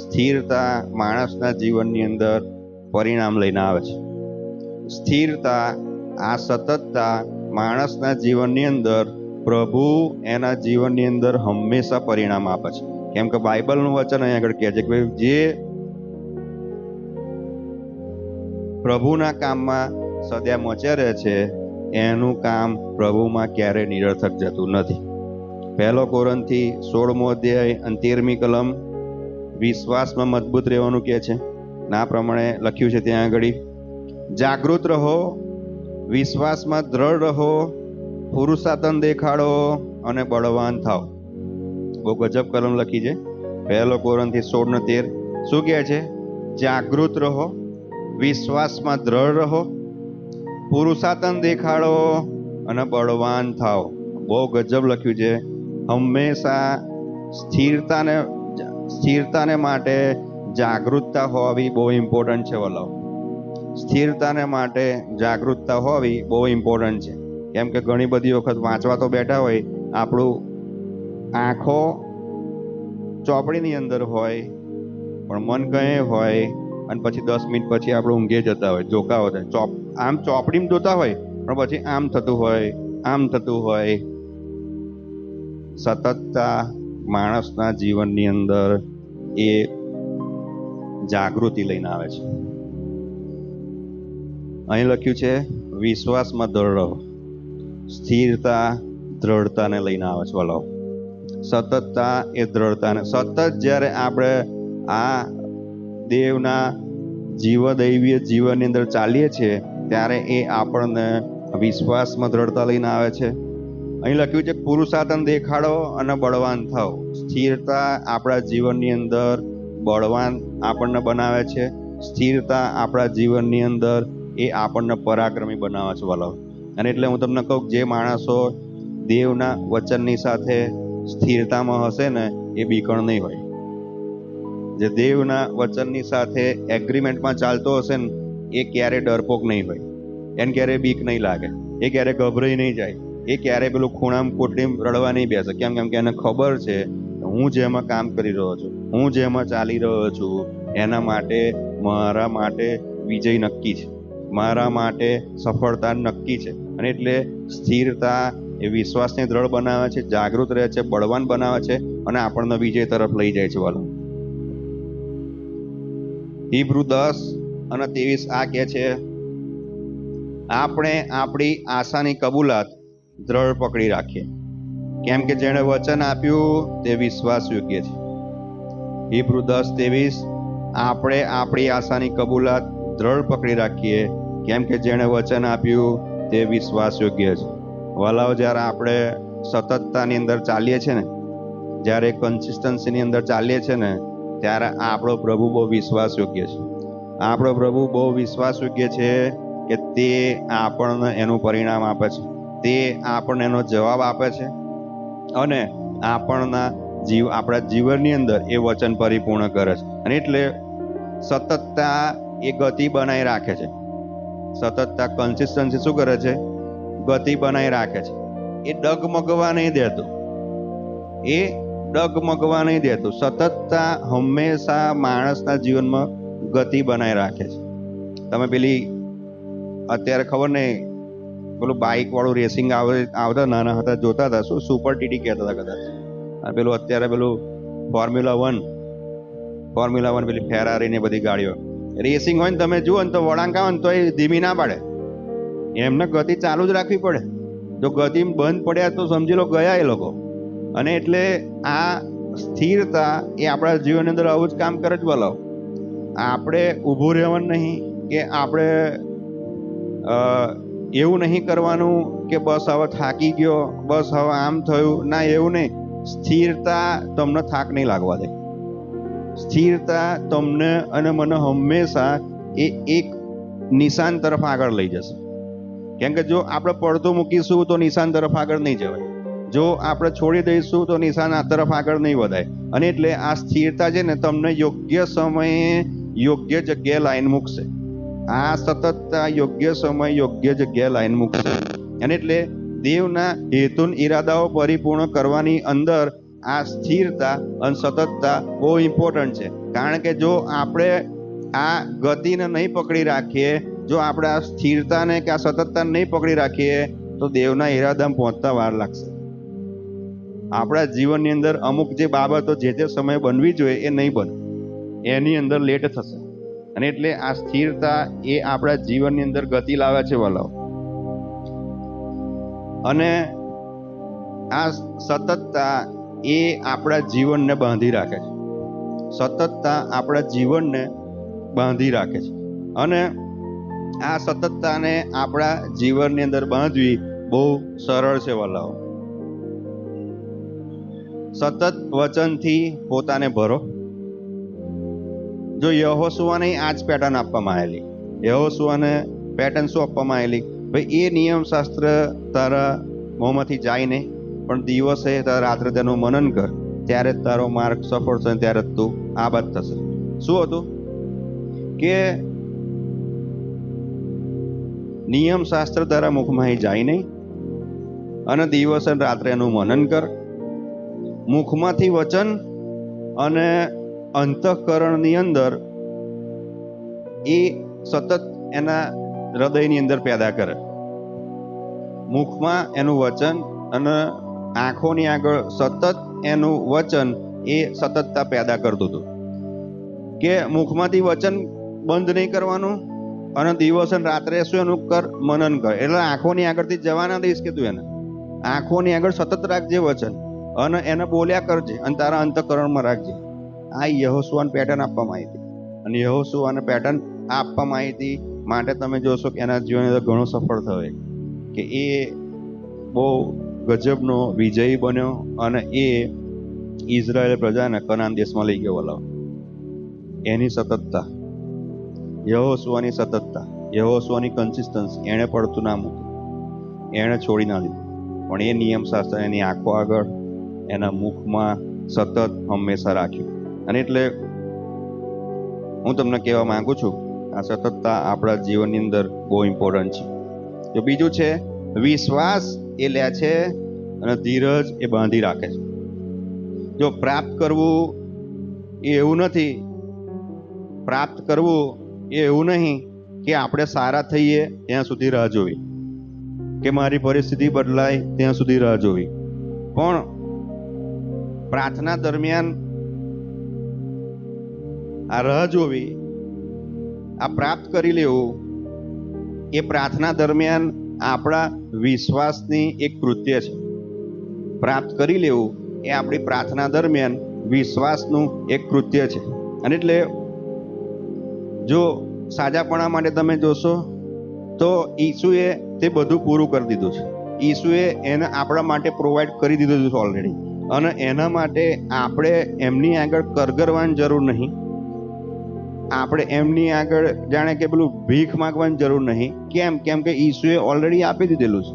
સ્થિરતા માણસના જીવનની અંદર પરિણામ લઈને આવે છે. સ્થિરતા, આ સતતતા માણસના જીવનની અંદર પ્રભુ એના જીવનની અંદર હંમેશા પરિણામ આપે છે. કેમ કે બાઇબલનું વચન અહીં આગળ કહે છે કે જે પ્રભુના કામમાં સદા મચ્યા રહે છે એનું કામ પ્રભુમાં ક્યારેય નિરર્થક જતું નથી. 1 કોરિન્થી 16મો અધ્યાય અને 13મી કલમ વિશ્વાસમાં મજબૂત રહેવાનું કહે છે. આ પ્રમાણે લખ્યું છે ત્યાં આગળ, જાગૃત રહો, વિશ્વાસમાં દ્રઢ રહો, પુરુષાર્થ દેખાડો અને બળવાન થાઓ. બહુ ગજબ કલમ લખી છે. 1 કોરિન્થી 16:13 શું કહે છે? જાગૃત રહો, વિશ્વાસમાં દ્રઢ રહો, પુરુષાર્થ દેખાડો અને બળવાન થાઓ. બહુ ગજબ લખ્યું છે. હંમેશા સ્થિરતાને માટે જાગૃતતા હોવી બહુ ઇમ્પોર્ટન્ટ છે વલાવ. સ્થિરતાને માટે જાગૃતતા હોવી બહુ ઇમ્પોર્ટન્ટ છે. કેમ કે ઘણી બધી વખત વાંચવા તો બેઠા હોય, આપણું આંખો ચોપડીની અંદર હોય પણ મન કહે હોય, અને પછી 10 મિનિટ પછી આપણે ઊંઘે જતા હોય, જોકા હોય. આમ ચોપડીમાં જોતા હોય પણ પછી આમ થતું હોય, આમ થતું હોય. સતતતા માણસના જીવનની અંદર એ જાગૃતિ લઈને આવે છે. અહીં લખ્યું છે વિશ્વાસમાં દ્રઢ રહો. સ્થિરતા દ્રઢતાને લઈને આવે છે. વલાવ સતતતા એ દ્રઢતાને, સતત જ્યારે આપણે આ દેવના જીવદૈવીય જીવનની અંદર ચાલીએ છીએ ત્યારે એ આપણને વિશ્વાસમાં દ્રઢતા લઈને આવે છે. અહીં લખ્યું છે પુરુષાર્થ દેખાડો અને બળવાન થાઓ. સ્થિરતા આપણા જીવનની અંદર બળવાન આપણને બનાવે છે. સ્થિરતા આપણા જીવનની અંદર એ આપણને પરાક્રમી બનાવે છે. વલાવ અને એટલે હું તમને કહું, જે માણસો દેવના વચનની સાથે સ્થિરતામાં હશે ને એ બીકણ નહીં હોય. જે દેવના વચનની સાથે એગ્રીમેન્ટમાં ચાલતો હશે ને એ ક્યારે ડરપોક નહીં હોય. એને ક્યારે બીક નહીં લાગે, એ ક્યારે ગભરાઈ નહીં જાય, એ ક્યારે પેલું ખૂણામ કોટડીમ રડવા નહીં બેસે. કેમ કે એને ખબર છે હું જેમાં કામ કરી રહ્યો છું, હું જેમાં ચાલી રહ્યો છું, એના માટે મારા માટે વિજય નક્કી છે, મારા માટે સફળતા નક્કી છે. અને એટલે સ્થિરતા એ વિશ્વાસને દ્રઢ બનાવે છે, જાગૃત રહે છે, બળવાન બનાવે છે અને આપણને વિજય તરફ લઈ જાય છે. વાલો હિબ્રુ 10:23 આ કહે છે, આપણે આપણી આશાની કબૂલાત દ્રઢ પકડી રાખીએ, કેમ કે જેણે વચન આપ્યું તે વિશ્વાસ યોગ્ય છે. હિબ્રુ 10:23 આપણે આપણી આશાની કબૂલાત દ્રઢ પકડી રાખીએ, કેમ કે જેણે વચન આપ્યું તે વિશ્વાસ યોગ્ય છે. વલાવ જ્યારે આપણે સતતતાની અંદર ચાલીએ છીએ ને, જ્યારે કન્સિસ્ટન્સીની અંદર ચાલીએ છીએ ને, ત્યારે આપણો પ્રભુ બહુ વિશ્વાસ યોગ્ય છે. આપણો પ્રભુ બહુ વિશ્વાસ યોગ્ય છે કે તે આપણને એનું પરિણામ આપે છે, તે આપણને એનો જવાબ આપે છે અને આપણા જીવનની અંદર એ વચન પરિપૂર્ણ કરે છે. અને એટલે સતતતા એ ગતિ બનાવી રાખે છે. સતતતા કન્સિસ્ટન્સી શું કરે છે? ગતિ બનાવી રાખે છે. એ ડગમગવા નહીં દેતું, એ ડગમગવા નહીં દેતું. સતતતા હંમેશા માણસના જીવનમાં ગતિ બનાવી રાખે છે. તમે પેલી અત્યારે ખબર નહીં, પેલું બાઇક વાળું રેસિંગ આવતા નાના હતા, જોતા હતા, શું સુપર ટીટી કહેતા હતા કદાચ. અને પેલું અત્યારે પેલું ફોર્મ્યુલા વન પેલી ફેરારી ને બધી ગાડીઓ રેસિંગ હોય ને, તમે જુઓ ને તો વળાંક આવે ને તો એ ધીમી ના પાડે, એમને ગતિ ચાલુ જ રાખવી પડે. જો ગતિ બંધ પડ્યા તો સમજી લો ગયા એ લોકો. અને એટલે આ સ્થિરતા એ આપણા જીવનની અંદર આવું જ કામ કરે જ. બોલો આપણે ઊભું રહેવાનું નહીં, કે આપણે એવું નહીં કરવાનું કે બસ હવે થાકી ગયો, બસ હવે આમ થયું, ના એવું નહીં. સ્થિરતા તમને થાક નહીં લાગવા દે. સ્થિરતા તમને અને મને હંમેશા એ એક નિશાન તરફ આગળ લઈ જશે. કેમ કે જો આપણે પડતું મૂકીશું તો નિશાન તરફ આગળ નહીં જવાય, જો આપણે છોડી દઈશું તો નિશાન આ તરફ આગળ નહીં વધાય. અને એટલે આ સ્થિરતા છે ને તમને યોગ્ય સમયે યોગ્ય જગ્યાએ લાઈન મૂકશે. આ સતતતા યોગ્ય સમય યોગ્ય જગ્યાએ લાઈન મૂકશે. અને એટલે દેવના હેતુન ઈરાદાઓ પરિપૂર્ણ કરવાની અંદર આ સ્થિરતા અને સતતતા બહુ ઇમ્પોર્ટન્ટ છે. કારણ કે જો આપણે આ ગતિને નહીં પકડી રાખીએ, જો આપણે આ સ્થિરતાને કે આ સતતતાને નહીં પકડી રાખીએ તો દેવના ઈરાદામાં પહોંચતા વાર લાગશે. આપણા જીવનની અંદર અમુક જે બાબતો જે સમય બનવી જોઈએ એ નહીં બને, એની અંદર લેટ થશે. અને એટલે આ સ્થિરતા એ આપણા જીવનની અંદર ગતિ લાવે છે. વલાવ અને આ સતતતા એ આપણા જીવનને બાંધી રાખે છે. સતતતા આપણા જીવનને બાંધી રાખે છે. અને આ સતતતાને આપણા જીવનની અંદર બાંધવી બહુ સરળ છે. વલાવ સતત વચનથી પોતાને ભરો. જો યહોશુઆને આ જ પેટર્ન આપવામાં આવેલી, યહોશુઆને પેટર્ન શું આપવામાં આવેલી? ભાઈ એ નિયમ શાસ્ત્ર તારા મોંમાંથી જાય નહીં, પણ દિવસે તારા રાત્રે તેનું મનન કર, ત્યારે તારો માર્ગ સફળ થશે, ત્યારે તું આબાદ થશે. શું હતું કે નિયમ શાસ્ત્ર તારા મુખમાં જાય નહીં, અને દિવસે રાત્રે એનું મનન કર. મુખમાંથી વચન અને અંતઃકરણની અંદર એ સતત એના હૃદયની અંદર પેદા કરે. મુખમાં એનું વચન અને આંખોની આગળ સતત એનું વચન એ સતતતા પેદા કરતું હતું કે મુખમાંથી વચન બંધ નહીં કરવાનું અને દિવસ અને રાત્રે શું એનું કર મનન કર. એટલે આંખોની આગળથી જવા ના દઈશ કે તું એને આંખોની આગળ સતત રાખજે વચન અને એને બોલ્યા કરજે અને તારા અંતઃકરણમાં રાખજે. આ યહોશુઆને પેટર્ન આપવામાં આવી હતી અને યહોશુઆને પેટર્ન આપવામાં આવી હતી માટે તમે જોશો કે એના જીવન ઘણો સફળ થયો કે એ બહુ ગજબનો વિજયી બન્યો અને એ ઇઝરાયેલ પ્રજાને કનાન દેશમાં લઈ ગયો. બોલાવો એની સતતતા, યહોશુઆની સતતતા, યહોશુઆની કન્સિસ્ટન્સી. એણે પડતું ના મૂક્યું, એણે છોડી ના દીધું, પણ એ નિયમશાસ્ત્ર એની આંખો આગળ એના મુખમાં સતત હંમેશા રાખ્યું. અને એટલે હું તમને કહેવા માંગુ છું આ સતતતા આપણા જીવનની અંદર બહુ ઇમ્પોર્ટન્ટ છે. તો બીજું છે વિશ્વાસ એ લે છે અને ધીરજ એ બાંધી રાખે છે. જો પ્રાપ્ત કરવું એ એવું નથી, પ્રાપ્ત કરવું એ એવું નહીં કે આપણે સારા થઈએ ત્યાં સુધી રાહ જોવી કે મારી પરિસ્થિતિ બદલાય ત્યાં સુધી રાહ જોવી. પણ પ્રાર્થના દરમિયાન આ રાહ જોવી, આ પ્રાપ્ત કરી લેવું એ પ્રાર્થના દરમિયાન આપણા વિશ્વાસની એક કૃત્ય છે. પ્રાપ્ત કરી લેવું એ આપણી પ્રાર્થના દરમિયાન વિશ્વાસનું એક કૃત્ય છે. અને એટલે જો સાજાપણા માટે તમે જોશો તો ઈસુએ તે બધું પૂરું કરી દીધું છે. ઈસુએ એને આપણા માટે પ્રોવાઈડ કરી દીધું છે ઓલરેડી. અને એના માટે આપણે એમની આગળ કરગરવાની જરૂર નહીં, આપણે એમની આગળ જાણે કે પેલું ભીખ માંગવાની જરૂર નહીં. કેમ કે ઈસુએ ઓલરેડી આપી દીધેલું છે.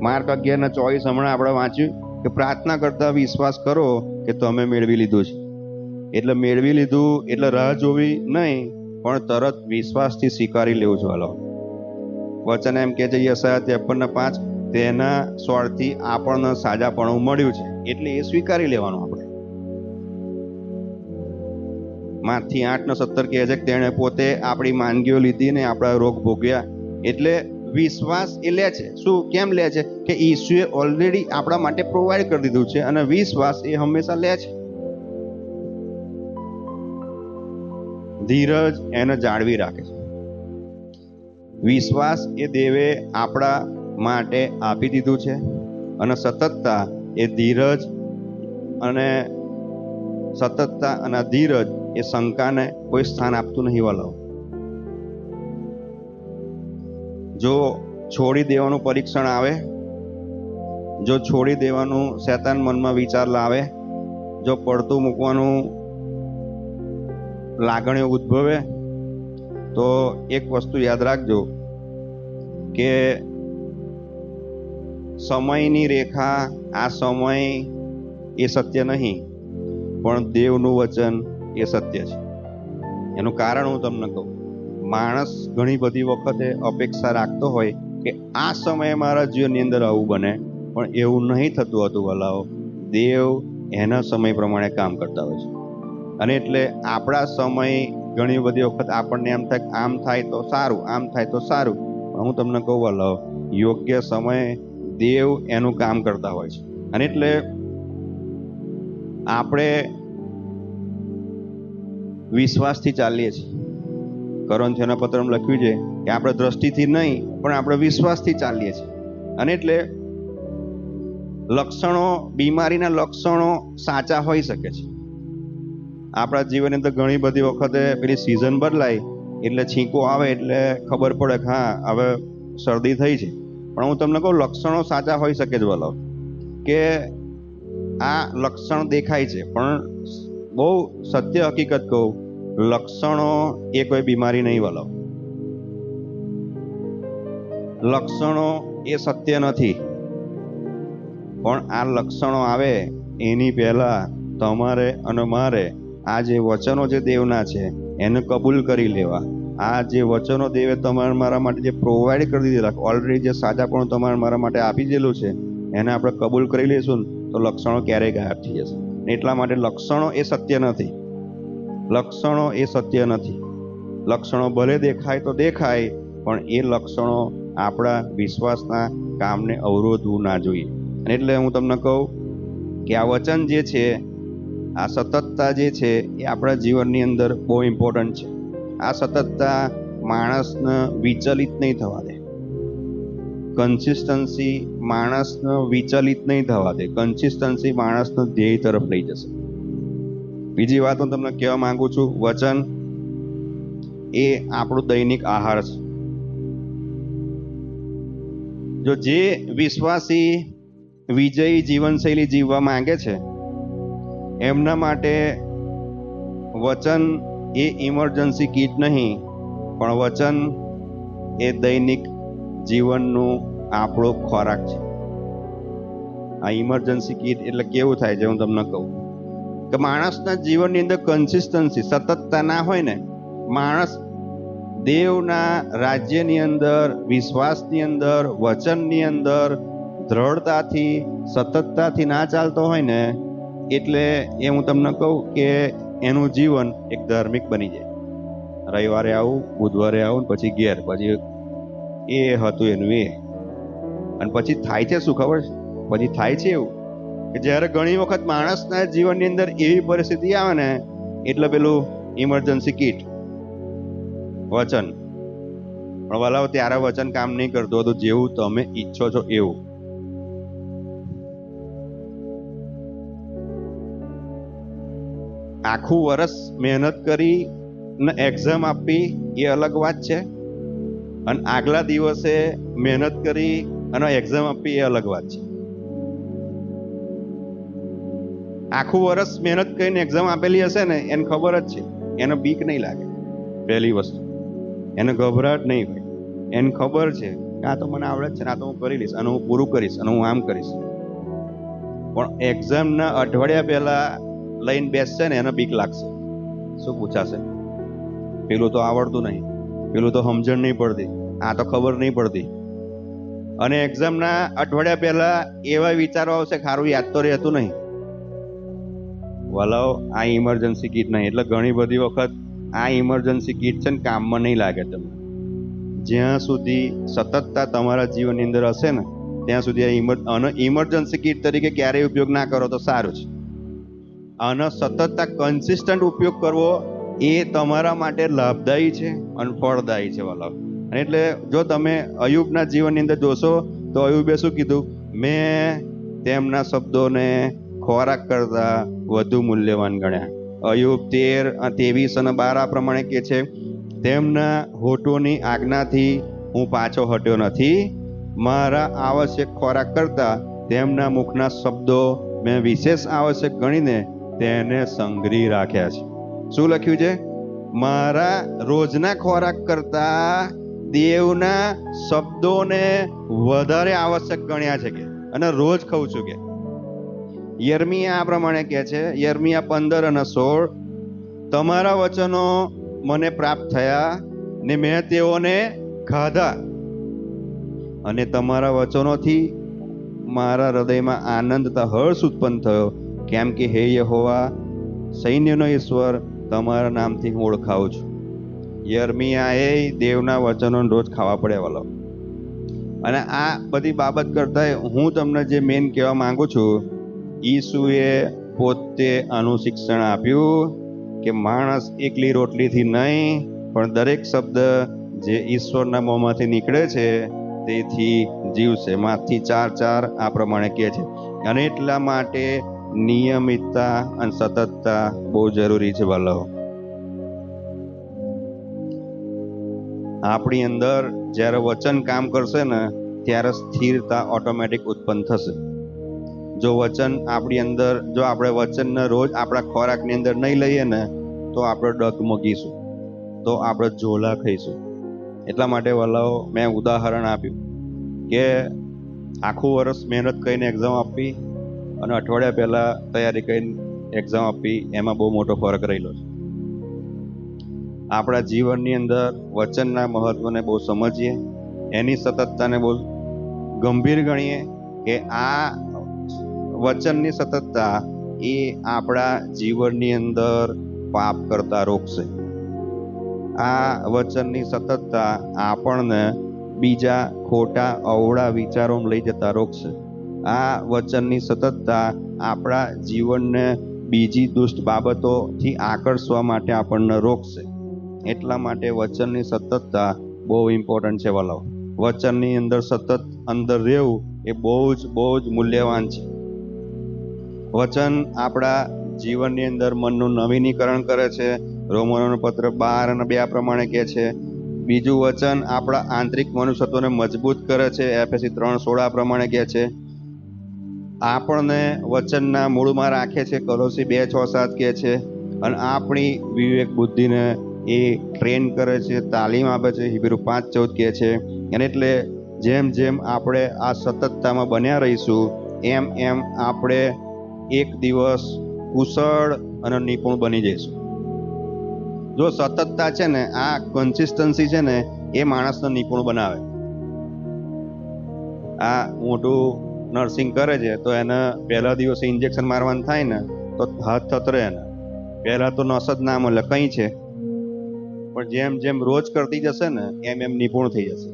માર્ક 11:24 હમણાં આપણે વાંચ્યું કે પ્રાર્થના કરતા વિશ્વાસ કરો કે તમે મેળવી લીધું છે. એટલે મેળવી લીધું એટલે રાહ જોવી નહીં, પણ તરત વિશ્વાસથી સ્વીકારી લેવું છે. હાલો વચન એમ કે છે યશાયા 53:5 તેના સ્વરથી આપણને સાજાપણું મળ્યું છે એટલે એ સ્વીકારી લેવાનું. આપણે માથી 8:17 કહે છે કે તેણે પોતે આપણી માંદગીઓ લીધી ને આપણા રોગ ભોગ્યા. એટલે વિશ્વાસ એ લે છે. શું કેમ લે છે? કે ઈસુએ ઓલરેડી આપણા માટે પ્રોવાઈડ કરી દીધું છે અને વિશ્વાસ એ હંમેશા લે છે. ધીરજ એને જાળવી રાખે છે. વિશ્વાસ એ દેવે આપણા માટે આપી દીધું છે અને સતતતા એ ધીરજ અને સતતતા અને ધીરજ એ શંકાને કોઈ સ્થાન આપતું નહીં. વાલાઓ જો છોડી દેવાનું પરીક્ષણ આવે, જો છોડી દેવાનું શૈતાન મનમાં વિચાર લાવે, જો પડતું મૂકવાનું લાગણીઓ ઉદ્ભવે, તો એક વસ્તુ યાદ રાખજો કે સમયની રેખા, આ સમય એ સત્ય નહીં, પણ દેવનું વચન એ સત્ય છે. એનું કારણ હું તમને કહું. માણસ ઘણી બધી વખતે અપેક્ષા રાખતો હોય કે આ સમયે મારા જીવનની અંદર આવું બને, પણ એવું નહીં થતું હતું. વલાઓ દેવ એના સમય પ્રમાણે કામ કરતા હોય છે. અને એટલે આપણા સમય ઘણી બધી વખત આપણને એમ થાય આમ થાય તો સારું, આમ થાય તો સારું. પણ હું તમને કહું વલાઓ યોગ્ય સમયે દેવ એનું કામ કરતા હોય છે. અને એટલે આપણે વિશ્વાસથી ચાલીએ છીએ. કોરિન્થીયોના પત્રમાં લખ્યું છે કે આપણે દ્રષ્ટિથી નહીં પણ આપણે વિશ્વાસથી ચાલીએ છીએ. અને એટલે લક્ષણો, બીમારીના લક્ષણો સાચા હોઈ શકે છે. આપણા જીવનની અંદર ઘણી બધી વખતે પેલી સિઝન બદલાય એટલે છીંકો આવે એટલે ખબર પડે કે હા હવે શરદી થઈ છે. પણ હું તમને કહું લક્ષણો સાચા હોઈ શકે છે. બોલો કે આ લક્ષણ દેખાય છે, પણ બહુ સત્ય હકીકત કહું, લક્ષણો એ કોઈ બીમારી નહીં. બોલો લક્ષણો એ સત્ય નથી, પણ આ લક્ષણો આવે એની પહેલા તમારે અને મારે આ જે વચનો જે દેવના છે એને કબૂલ કરી લેવા. આ જે વચનો દેવે તમારા મારા માટે જે પ્રોવાઈડ કરી દીધેલા, ઓલરેડી જે સાજાપણું તમારા મારા માટે આપી દીધેલું છે, એને આપણે કબૂલ કરી લઈશું ને તો લક્ષણો ક્યારેય ગાયબ થઈ જશે. એટલા માટે લક્ષણો એ સત્ય નથી. લક્ષણો એ સત્ય નથી. લક્ષણો ભલે દેખાય તો દેખાય, પણ એ લક્ષણો આપણા વિશ્વાસના કામને અવરોધવું ના જોઈએ. અને એટલે હું તમને કહું કે આ વચન જે છે, આ સતતતા જે છે એ આપણા જીવનની અંદર બહુ ઇમ્પોર્ટન્ટ છે. આ સતતતા માણસને વિચલિત નહીં થવા દે. કન્સિસ્ટન્સી માણસને વિચલિત નહીં થવા દે. કન્સિસ્ટન્સી માણસને ધ્યેય તરફ લઈ જશે. બીજી વાત હું તમને કહેવા માંગુ છું, વચન એ આપણું દૈનિક આહાર છે. જો જે વિશ્વાસી વિજયી જીવનશૈલી જીવવા માંગે છે એમના માટે વચન એ ઇમરજન્સી કીટ નહીં, પણ વચન એ દૈનિક જીવનનું આપણો ખોરાક છે. આ ઇમરજન્સી કીટ એટલે કેવું થાય છે હું તમને કહું કે માણસના જીવનની અંદર કન્સિસ્ટન્સી, સતતતા ના હોય ને, માણસ દેવના રાજ્યની અંદર, વિશ્વાસની અંદર, વચનની અંદર દ્રઢતાથી, સતતતાથી ના ચાલતો હોય ને, એટલે એ હું તમને કહું કે એનું જીવન એક ધાર્મિક બની જાય. રવિવારે આવું, બુધવારે આવું, પછી ઘેર, પછી એ હતું એનું એ. અને પછી થાય છે શું ખબર છે? પછી થાય છે એવું કે જ્યારે ઘણી વખત માણસના જીવનની અંદર એવી પરિસ્થિતિ આવે ને, એટલે પેલું ઇમરજન્સી કીટ વચન. પણ વાલાઓ, ત્યારે વચન કામ નહીં કરતું હતું જેવું તમે ઈચ્છો છો એવું. આખું વર્ષ મહેનત કરી ને એક્ઝામ આપી એ અલગ વાત છે, અને આગલા દિવસે મહેનત કરી અને એક્ઝામ આપી એ અલગ વાત છે. આખું વર્ષ મહેનત કરીને એક્ઝામ આપેલી હશે ને, એને ખબર જ છે, એને બીક નહીં લાગે. પહેલી વસ્તુ, એને ગભરાટ નહીં હોય. એને ખબર છે કે આ તો મને આવડે જ છે ને, આ તો હું કરી લઈશ, અને હું પૂરું કરીશ, અને હું આમ કરીશ. પણ એક્ઝામના અઠવાડિયા પહેલા લઈને બેસશે ને, એને બીક લાગશે. શું પૂછાશે? પેલું તો આવડતું નહીં, પેલું તો સમજણ નહીં પડતી, આ તો ખબર નહીં પડતી. અને એક્ઝામના અઠવાડિયા પહેલા એવા વિચારો આવશે, ખારું યાદ તો રહેતું નહીં. વાલાઓ, આ ઇમરજન્સી કીટ નહીં. એટલે ઘણી બધી વખત આ ઇમરજન્સી કીટ છે ને, કામમાં નહીં લાગે તમને. જ્યાં સુધી સતતતા તમારા જીવનની અંદર હશે ને, ત્યાં સુધી આ ઇમરજન્સી કીટ તરીકે ક્યારેય ઉપયોગ ના કરો તો સારું છે. આનો સતતતા, કન્સિસ્ટન્ટ ઉપયોગ કરવો એ તમારા માટે લાભદાયી છે અને ફળદાયી છે વાલાઓ. એટલે જો તમે અયુબના જીવનની અંદર જોશો તો અયુબે શું કીધું? મેં તેમના શબ્દોને ખોરાક કરતા વધુ મૂલ્યવાન ગણ્યા. અયુબ 13:23-12 પ્રમાણે કહે છે, તેમના હોઠોની આજ્ઞાથી હું પાછો હટ્યો નથી. મારા આવશ્યક ખોરાક કરતા તેમના મુખના શબ્દો મેં વિશેષ આવશ્યક ગણીને તેને સંગ્રહી રાખ્યા છે. શું લખ્યું છે? મારા રોજના ખોરાક કરતા દેવના શબ્દોને વધારે આવશ્યક ગણ્યા છે કે, અને રોજ ખાઉં છું કે. યર્મિયા આ પ્રમાણે કહે છે, યર્મિયા 15:16, તમારા વચનો મને પ્રાપ્ત થયા ને મેં તેઓને ખાધા, અને તમારા વચનોથી મારા હૃદયમાં આનંદ તથા હર્ષ ઉત્પન્ન થયો, કેમ કે હે યહોવા સૈન્યનો ઈશ્વર, તમારા નામથી હું ઓળખાવું છું. યર્મિયાએ દેવના વચનો રોજ ખાવા પડે વાલો. અને આ બધી બાબત કરતા હું તમને જે મેઇન કહેવા માંગુ છું, ઈસુએ પોતે આનું શિક્ષણ આપ્યું કે માણસ એકલી રોટલીથી નહીં, પણ દરેક શબ્દ જે ઈશ્વરના મોંમાંથી નીકળે છે તેથી જીવશે. માથી 4:4 આ પ્રમાણે કહે છે. અને એટલા માટે નિયમિતતા અને સતતતા બહુ જરૂરી છે વાલાઓ. આપણી અંદર જ્યારે વચન કામ કરશે ને, ત્યારે સ્થિરતા ઓટોમેટિક ઉત્પન્ન થશે. જો વચન આપણી અંદર, જો આપણે વચનને રોજ આપણા ખોરાકની અંદર નહીં લઈએ ને, તો આપણે ડગમગીશું, તો આપણે ઝોલા ખાઈશું. એટલા માટે વાલાઓ, મેં ઉદાહરણ આપ્યું કે આખું વર્ષ મહેનત કરીને એક્ઝામ આપી અને અઠવાડિયા પહેલા તૈયારી કરીને એક્ઝામ આપી, એમાં બહુ મોટો ફરક રહેલો છે. આપણા જીવનની અંદર વચનના મહત્વને બહુ સમજીએ, એની સતતતાને બહુ ગંભીર ગણીએ કે આ વચનની સતતતા એ આપણા જીવનની અંદર પાપ કરતા રોકશે. આ વચનની સતતતા આપણને બીજા ખોટા અવળા વિચારોમાં લઈ જતા રોકશે. આ વચનની સતતતા આપણા જીવનને બીજી દુષ્ટ બાબતોથી આકર્ષવા માટે આપણને રોકશે. એટલા માટે વચનની સતતતા બહુ ઇમ્પોર્ટન્ટ છે વલાવ. વચનની અંદર સતત અંદર રહેવું એ બહુ જ મૂલ્યવાન છે. વચન આપણા જીવનની અંદર મનનું નવીનીકરણ કરે છે. રોમનોનો પત્ર 12:2 પ્રમાણે કહે છે. બીજું વચન આપણા આંતરિક મનુષ્યત્વને મજબૂત કરે છે. એફએસી 3:16 પ્રમાણે કહે છે. આપણને વચનના મૂળમાં રાખે છે. કોલોસી 2:6-7 કહે છે. અને આપણી વિવેક બુદ્ધિને એ ટ્રેન કરે છે, તાલીમ આપે છે. હિબ્રુ 5:14 કહે છે. અને એટલે જેમ જેમ આપણે આ સતતતામાં બન્યા રહીશું એમ એમ આપણે એક દિવસ કુશળ અને નિપુણ બની જઈશું. જો સતતતા છે ને, આ કન્સિસ્ટન્સી છે ને, એ માણસને નિપુણ બનાવે. આ મોટું નર્સિંગ કરે છે તો એને પહેલા દિવસે ઇન્જેક્શન મારવાનું થાય ને તો હાથ થતરે. એને પહેલા તો નસ જ ના મળે કઈ છે, પણ જેમ જેમ રોજ કરતી જશે ને એમ એમ નિપુણ થઈ જશે.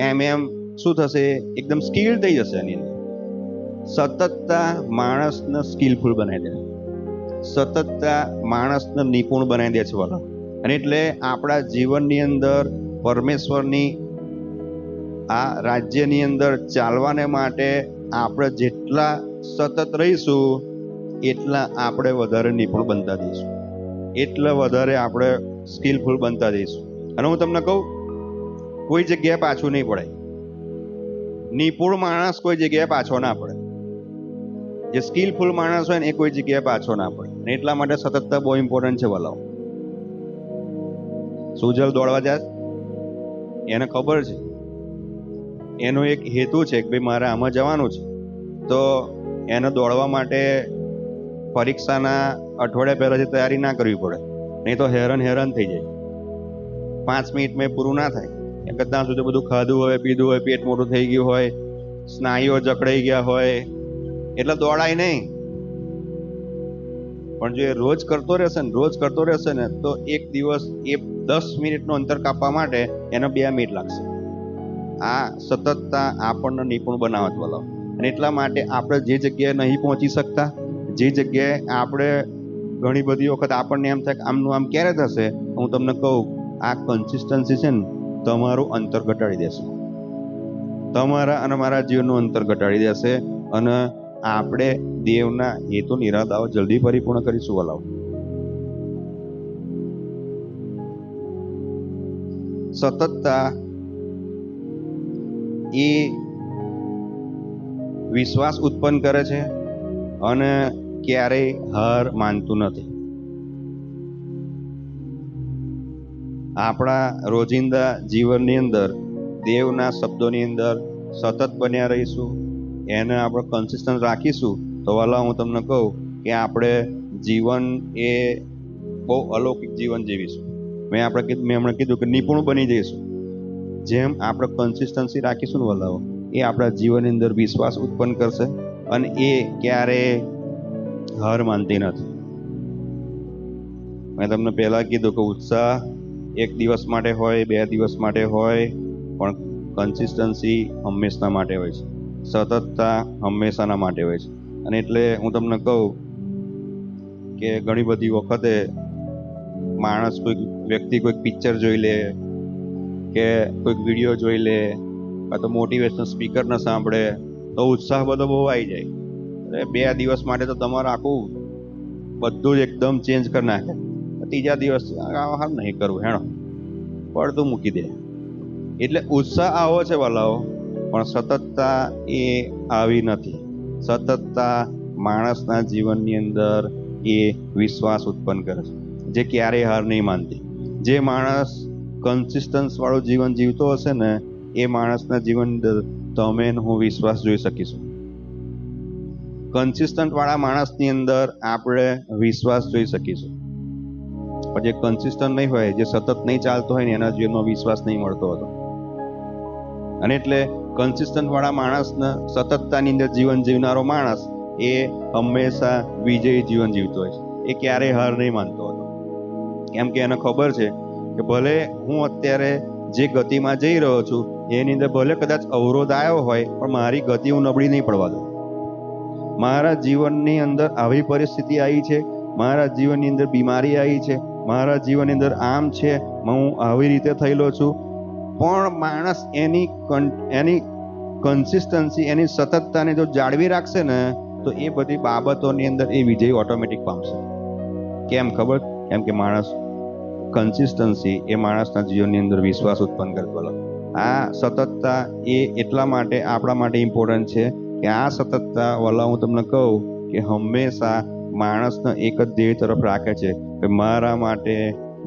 એમ એમ શું થશે? એકદમ સ્કિલ થઈ જશે એની અંદર. સતતતા માણસને સ્કિલફુલ બનાવી દે. સતતતા માણસને નિપુણ બનાવી દે છે વાલા. અને એટલે આપણા જીવનની અંદર પરમેશ્વરની આ રાજ્યની અંદર ચાલવાને માટે આપણે જેટલા સતત રહીશું એટલા આપણે વધારે નિપુણ બનતા જઈશું, એટલા વધારે આપણે સ્કિલફુલ બનતા જઈશું. અને હું તમને કહું, કોઈ જગ્યાએ પાછું નહીં પડે. નિપુણ માણસ કોઈ જગ્યાએ પાછો ના પડે. જે સ્કિલફુલ માણસ હોય ને એ કોઈ જગ્યાએ પાછો ના પડે. એટલા માટે સતતતા બહુ ઇમ્પોર્ટન્ટ છે વલાવ. સુજલ દોડવા જાય, એને ખબર છે, એનો એક હેતુ છે કે ભાઈ મારે આમાં જવાનું છે, તો એને દોડવા માટે પરીક્ષાના અઠવાડિયા પહેલાથી તૈયારી ના કરવી પડે, નહીં તો હેરાન થઈ જાય. 5 મિનિટમાં પૂરું ના થાય. એમ કે ત્યાં સુધી બધું ખાધું હોય, પીધું હોય, પેટ મોટું થઈ ગયું હોય, સ્નાયુઓ જકડાઈ ગયા હોય, એટલે દોડાય નહીં. પણ જો એ રોજ કરતો રહેશે ને તો એક દિવસ એ 10 મિનિટનું અંતર કાપવા માટે એને 2 મિનિટ લાગશે. આ સતતતા આપણને નિપુણ બનાવત બોલો. અને એટલા માટે આપણે જે જગ્યાએ નહીં પહોંચી શકતા, જે જગ્યાએ આપણે ઘણી બધી વખત આપણને એમ થાય કે આમનું આમ ક્યારે થશે, હું તમને કહું, આ કન્સિસ્ટન્સી છે ને તમારું અંતર ઘટાડી દેશે. તમારા અને મારા જીવનનું અંતર ઘટાડી દેશે. અને આપણે દેવના હેતુ નિરાદાઓ જલ્દી પરિપૂર્ણ કરીશું વલાવ. સતતતા એ વિશ્વાસ ઉત્પન્ન કરે છે અને ક્યારેય હાર માનતું નથી. આપણા રોજિંદા જીવનની અંદર દેવના શબ્દોની અંદર સતત બન્યા રહીશું, એને આપણે કન્સિસ્ટન્ટ રાખીશું, તો વાલા હું તમને કહું કે આપણે જીવન એ બહુ અલૌકિક જીવન જીવીશું. મેં હમણાં કીધું કે નિપુણ બની જઈશું. જેમ આપણે કન્સિસ્ટન્સી રાખીશું ને વલાઓ, એ આપણા જીવનની અંદર વિશ્વાસ ઉત્પન્ન કરશે અને એ ક્યારે હાર માનતી નથી. મેં તમને પહેલા કીધું કે ઉત્સાહ એક દિવસ માટે હોય, 2 દિવસ માટે હોય, પણ કન્સિસ્ટન્સી હંમેશા માટે હોય છે. સતતતા હંમેશાના માટે હોય છે. અને એટલે હું તમને કહું કે ઘણી બધી વખતે માણસ, કોઈક વ્યક્તિ કોઈક પિક્ચર જોઈ લે કે કોઈક વિડીયો જોઈ લે કાં તો મોટિવેશનલ સ્પીકરને સાંભળે તો ઉત્સાહ બધો બહુ આવી જાય. 2 દિવસ માટે તો તમારું આખું બધું જ એકદમ ચેન્જ કરી નાખે. ત્રીજા દિવસ હાર નહીં કરવું, હેણો પડતું મૂકી દે. એટલે ઉત્સાહ આવો છે વાલાઓ, પણ સતતતા એ આવી નથી. સતતતા માણસના જીવનની અંદર એ વિશ્વાસ ઉત્પન્ન કરે છે, જે ક્યારેય હાર નહીં માનતી. જે માણસ કન્સિસ્ટન્સ વાળું જીવન જીવતો હશે ને, એ માણસના જીવન અંદર તમે હું વિશ્વાસ જોઈ શકીશું. કન્સિસ્ટન્ટ વાળા માણસની અંદર આપણે વિશ્વાસ જોઈ શકીશું. પણ જે કન્સિસ્ટન્ટ નહીં હોય, જે સતત નહીં ચાલતો હોય ને, એના જીવનમાં વિશ્વાસ નહીં મળતો હતો. અને એટલે કન્સિસ્ટન્ટ વાળા માણસને, સતતતાની અંદર જીવન જીવનારો માણસ એ હંમેશા વિજયી જીવન જીવતો હોય છે. એ ક્યારેય હાર નહીં માનતો હતો. કેમ કે એને ખબર છે કે ભલે હું અત્યારે જે ગતિમાં જઈ રહ્યો છું એની અંદર ભલે કદાચ અવરોધ આવ્યો હોય પણ મારી ગતિ હું નબળી નહીં પડવા દઉં. મારા જીવનની અંદર આવી પરિસ્થિતિ આવી છે, મારા જીવનની અંદર બીમારી આવી છે, મારા જીવનની અંદર આમ છે, હું આવી રીતે થયેલો છું, પણ માણસ એની કન્સિસ્ટન્સી, એની સતતતાને જો જાળવી રાખશે ને તો એ બધી બાબતોની અંદર એ વિજય ઓટોમેટિક પામશે. કેમ ખબર? કેમ કે માણસ કન્સિસ્ટન્સી એ માણસના જીવનની અંદર વિશ્વાસ ઉત્પન્ન કરતો. આ સતતતા એ એટલા માટે આપણા માટે ઇમ્પોર્ટન્ટ છે કે આ સતતતા વલા હું તમને કહું કે હંમેશા માણસને એક જ ધ્યેય તરફ રાખે છે કે મારા માટે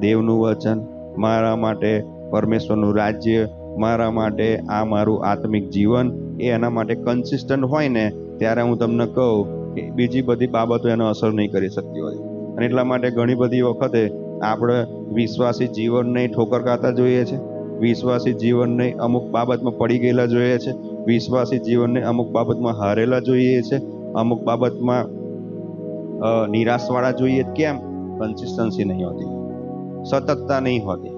દેવનું વચન, મારા માટે પરમેશ્વરનું રાજ્ય, મારા માટે આ મારું આત્મિક જીવન એ એના માટે કન્સિસ્ટન્ટ હોય ને ત્યારે હું તમને કહું કે બીજી બધી બાબતો એનો અસર નહીં કરી શકતી હોય. અને એટલા માટે ઘણી બધી વખતે આપણે વિશ્વાસી જીવનને ઠોકર ખાતા જોઈએ છે, વિશ્વાસી જીવનને અમુક બાબતમાં પડી ગયેલા જોઈએ છે, વિશ્વાસી જીવનને અમુક બાબતમાં હારેલા જોઈએ છે, અમુક બાબતમાં નિરાશવાળા જોઈએ. કેમ? કન્સિસ્ટન્સી નહીં હોતી, સતતતા નહીં હોતી.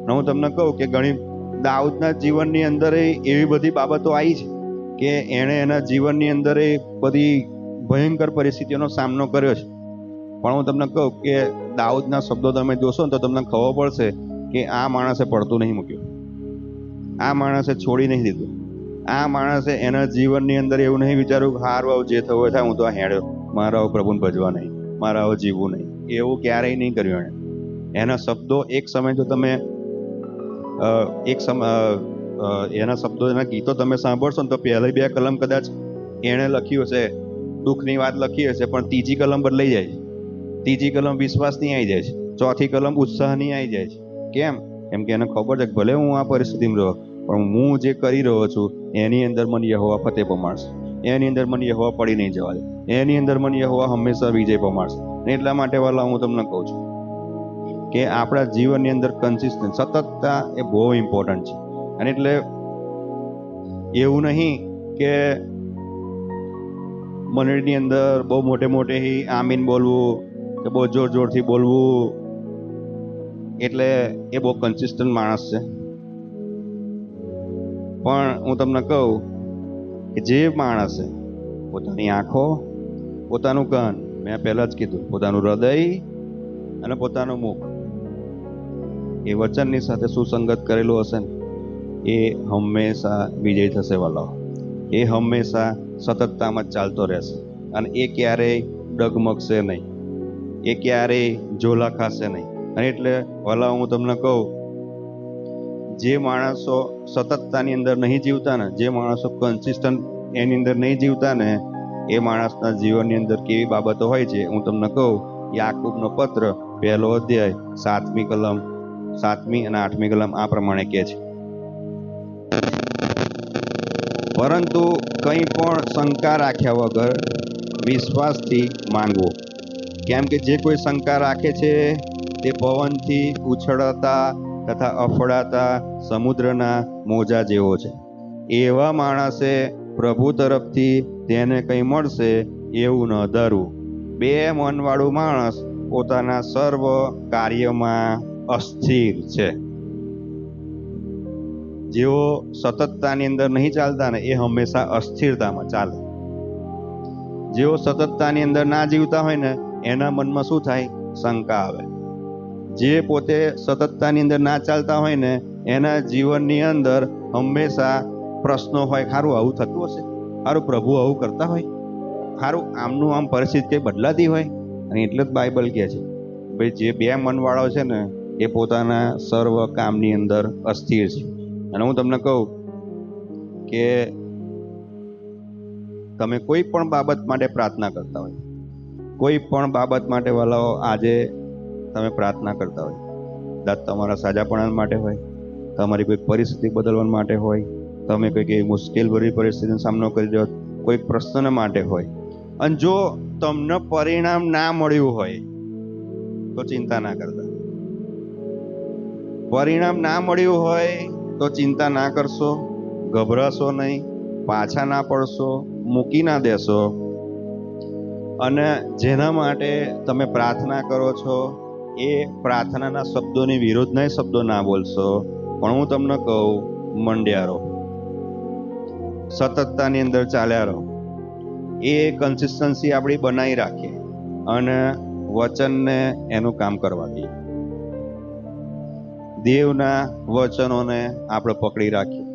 હું તમને કહું કે ઘણી દાઉદના જીવનની અંદર એવી બધી બાબતો આવી છે કે એણે એના જીવનની અંદર એ બધી ભયંકર પરિસ્થિતિઓનો સામનો કર્યો છે. પણ હું તમને કહું કે દાઉદના શબ્દો તમે જોશો ને તો તમને ખબર પડશે કે આ માણસે પડતું નહીં મૂક્યું, આ માણસે છોડી નહીં દીધું, આ માણસે એના જીવનની અંદર એવું નહીં વિચાર્યું કે હારું આવું જે થયું થાય હું તો આ હેડ્યો, મારે હવે પ્રભુને ભજવા નહીં, મારે હવે જીવવું નહીં. એવું ક્યારેય નહીં કર્યું એણે. એના શબ્દો એક સમય જો તમે એના શબ્દો, એના ગીતો તમે સાંભળશો ને તો પહેલી 2 કલમ કદાચ એણે લખ્યું હશે, દુઃખની વાત લખી હશે, પણ ત્રીજી કલમ બદલાઈ જાય છે, ત્રીજી કલમ વિશ્વાસની આવી જાય છે, ચોથી કલમ ઉત્સાહની આવી જાય છે. કેમ? કેમ કે એને ખબર છે કે ભલે હું આ પરિસ્થિતિમાં રહ્યો પણ હું જે કરી રહ્યો છું એની અંદર મને યહોવા ફતેહ પમાડશે, એની અંદર મને યહોવા પડી નહીં જવા દે, એની અંદર મને યહોવા હંમેશા વિજય પમાડશે. એટલા માટે વાલા હું તમને કહું છું કે આપણા જીવનની અંદર કન્સિસ્ટન્ટ, સતતતા એ બહુ ઇમ્પોર્ટન્ટ છે. અને એટલે એવું નહીં કે મંડળીની અંદર બહુ મોટે આમીન બોલવું કે બહુ જોરથી બોલવું એટલે એ બહુ કન્સિસ્ટન્ટ માણસ છે. પણ હું તમને કહું કે જે માણસે પોતાની આંખો, પોતાનું કાન, મેં પહેલા જ કીધું, પોતાનું હૃદય અને પોતાનું મુખ એ વચનની સાથે સુસંગત કરેલું હશે ને એ હંમેશા વિજય થશે વાલાઓ. એ હંમેશા સતતતામાં જ ચાલતો રહેશે અને એ ક્યારેય ડગમગશે નહીં, એ ક્યારેય ઝોલા ખાશે નહીં. અને એટલે વાલાઓ હું તમને કહું, જે માણસો સતતતાની અંદર નહીં જીવતા ને, જે માણસો કન્સિસ્ટન્ટ એની અંદર નહીં જીવતા ને, એ માણસના જીવનની અંદર કેવી બાબતો હોય છે હું તમને કહું. યાકૂબનો પત્ર 1લો અધ્યાય 7મી કલમ, 7મી અને 8મી કલમ આ પ્રમાણે કહે છે, પરંતુ કંઈ પણ શંકા રાખ્યા વગર વિશ્વાસથી માંગવો, કેમ કે જે કોઈ શંકા રાખે છે તે પવનથી ઉછળતા તથા અફડાતા સમુદ્રના મોજા જેવો છે. એવા માણસે પ્રભુ તરફથી તેને કંઈ મળશે એવું ન ધારવું. 2 મનવાળું માણસ પોતાના સર્વ કાર્યમાં અસ્થિર છે. જેઓ સતતતાની અંદર નહીં ચાલતા ને એ હંમેશા અસ્થિરતામાં ચાલે. જેઓ સતતતાની અંદર ના જીવતા હોય ને એના મનમાં શું થાય? શંકા આવે. જે પોતે સતતતાની અંદર ના ચાલતા હોય ને એના જીવનની અંદર હંમેશા પ્રશ્નો હોય, સારું આવું થતું હશે, સારું પ્રભુ આવું કરતા હોય, સારું આમનું આમ પરિસ્થિતિ કઈ બદલાતી હોય. અને એટલે જ બાઇબલ કહે છે ભાઈ જે 2 મનવાળો છે ને એ પોતાના સર્વ કામની અંદર અસ્થિર છે. અને હું તમને કહું કે તમે કોઈ પણ બાબત માટે પ્રાર્થના કરતા હોય, કોઈ પણ બાબત માટે વાલાઓ આજે તમે પ્રાર્થના કરતા હોય, કદાચ તમારા સાજાપણા માટે હોય, તમારી કોઈ પરિસ્થિતિ બદલવા માટે હોય, તમે કોઈક એવી મુશ્કેલભરી પરિસ્થિતિનો સામનો કરી રહ્યો, કોઈ પ્રશ્ન માટે હોય, અને જો તમને પરિણામ ના મળ્યું હોય તો ચિંતા ના કરતા. પરિણામ ના મળ્યું હોય તો ચિંતા ના કરશો, ગભરાશો નહીં, પાછા ના પડશો, મૂકી ના દેશો. અને જેના માટે તમે પ્રાર્થના કરો છો એ પ્રાર્થનાના શબ્દોની વિરુદ્ધના શબ્દો ના બોલશો. પણ હું તમને કહું, મંડ્યા રહો. સતતતાની અંદર ચાલ્યા રહો. એ કન્સિસ્ટન્સી આપણી બનાવી રાખીએ અને વચનને એનું કામ કરવા દઈએ. દેવના વચનોને આપણે પકડી રાખીએ,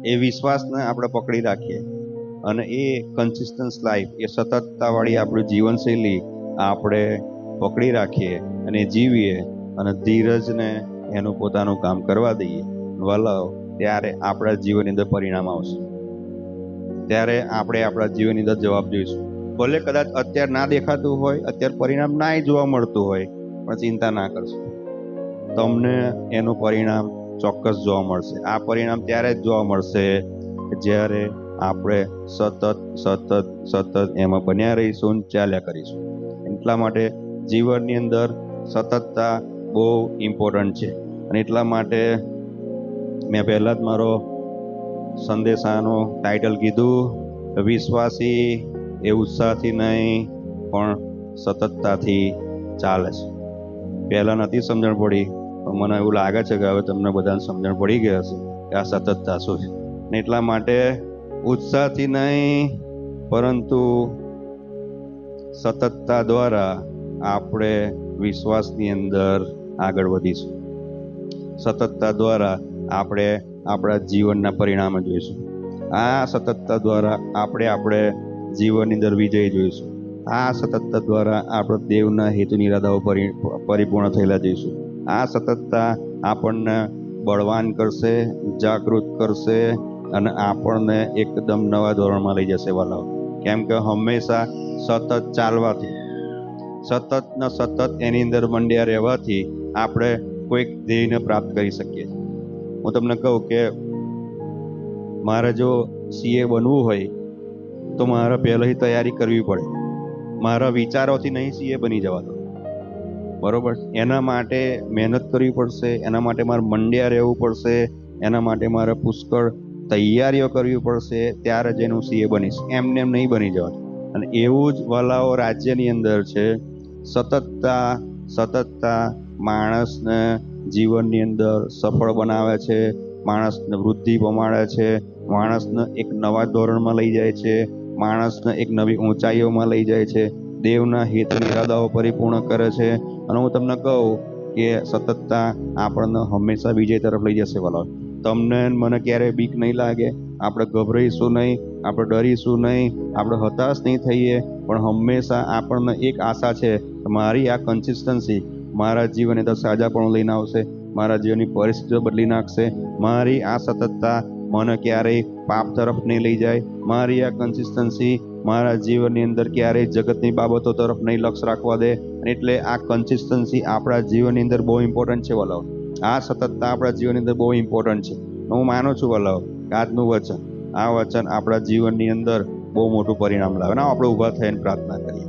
એ વિશ્વાસને આપણે પકડી રાખીએ અને એ કન્સિસ્ટન્સ લાઈફ, એ સતતતાવાળી આપણી જીવનશૈલી આપણે પકડી રાખીએ અને જીવીએ અને ધીરજને એનું પોતાનું કામ કરવા દઈએ વલાવ, ત્યારે આપણા જીવનની અંદર પરિણામ આવશે. ત્યારે આપણે આપણા જીવનની અંદર જવાબ જોઈશું. ભલે કદાચ અત્યારે ના દેખાતું હોય, અત્યારે પરિણામ ના જોવા મળતું હોય, પણ ચિંતા ના કરશો, તમને એનું પરિણામ ચોક્કસ જોવા મળશે. આ પરિણામ ત્યારે જ જોવા મળશે જ્યારે આપણે સતત સતત સતત એમાં બન્યા રહીશું, ચાલ્યા કરીશું. એટલા માટે જીવનની અંદર સતતતા બહુ ઇમ્પોર્ટન્ટ છે. અને એટલા માટે મેં પહેલા જ મારો સંદેશાનું ટાઇટલ કીધું, વિશ્વાસી એ ઉત્સાહથી નહીં પણ સતતતાથી ચાલે છે. પહેલા નથી સમજણ પડી, પણ મને એવું લાગે છે કે હવે તમને બધાને સમજણ પડી ગઈ હશે કે આ સતતતા શું છે. ને એટલા માટે ઉત્સાહથી નહીં પરંતુ સતતતા દ્વારા આપણે વિશ્વાસની અંદર આગળ વધીશું. સતતતા દ્વારા આપણે આપણા જીવનના પરિણામો જોઈશું. આ સતતતા દ્વારા આપણે જીવનની અંદર વિજય જોઈશું. આ સતતતા દ્વારા આપણે દેવના હેતુ નિરાદાઓ પરિપૂર્ણ થયેલા જોઈશું. આ સતતતા આપણને બળવાન કરશે, જાગૃત કરશે અને આપણને એકદમ નવા ધોરણમાં લઈ જશે વાલાઓ. કેમ કે હંમેશા સતત ચાલવાથી, સતત ને સતત એની અંદર મંડ્યા રહેવાથી આપણે કોઈક ધ્યેયને પ્રાપ્ત કરી શકીએ. હું તમને કહું કે મારે જો સીએ બનવું હોય તો મારે પહેલાંથી તૈયારી કરવી પડે. મારા વિચારોથી નહીં સીએ બની જવાતો, બરોબર? એના માટે મહેનત કરવી પડશે, એના માટે મારે મંડ્યા રહેવું પડશે, એના માટે મારે પુષ્કળ તૈયારીઓ કરવી પડશે, ત્યારે જ એનું સીએ બનીશ. એમને એમ નહીં બની જવાતું. અને એવું જ વલાઓ રાજ્યની અંદર છે. સતતતા માણસને જીવનની અંદર સફળ બનાવે છે, માણસને વૃદ્ધિ પમાડે છે, માણસને એક નવા ધોરણમાં લઈ જાય છે, માણસને એક નવી ઊંચાઈઓમાં લઈ જાય છે, દેવના હિત ઇરાદાઓ પરિપૂર્ણ કરે છે. અને હું તમને કહું કે સતતતા આપણને હંમેશા વિજય તરફ લઈ જશે વાલો. તમને મને ક્યારેય બીક નહીં લાગે, આપણે ગભરાઈશું નહીં, આપણે ડરીશું નહીં, આપણે હતાશ નહીં થઈએ, પણ હંમેશા આપણને એક આશા છે, મારી આ કન્સિસ્ટન્સી મારા જીવનની અંદર સાજાપણું લઈને આવશે, મારા જીવનની પરિસ્થિતિઓ બદલી નાખશે. મારી આ સતતતા મને ક્યારેય પાપ તરફ નહીં લઈ જાય. મારી આ કન્સિસ્ટન્સી મારા જીવનની અંદર ક્યારેય જગતની બાબતો તરફ નહીં લક્ષ રાખવા દે. એટલે આ કન્સિસ્ટન્સી આપણા જીવનની અંદર બહુ ઇમ્પોર્ટન્ટ છે વલાવ. આ સતતતા આપણા જીવનની અંદર બહુ ઇમ્પોર્ટન્ટ છે. હું માનું છું વલાવ કે આજનું વચન, આ વચન આપણા જીવનની અંદર બહુ મોટું પરિણામ લાવે. ના, આપણે ઊભા થઈને પ્રાર્થના કરીએ.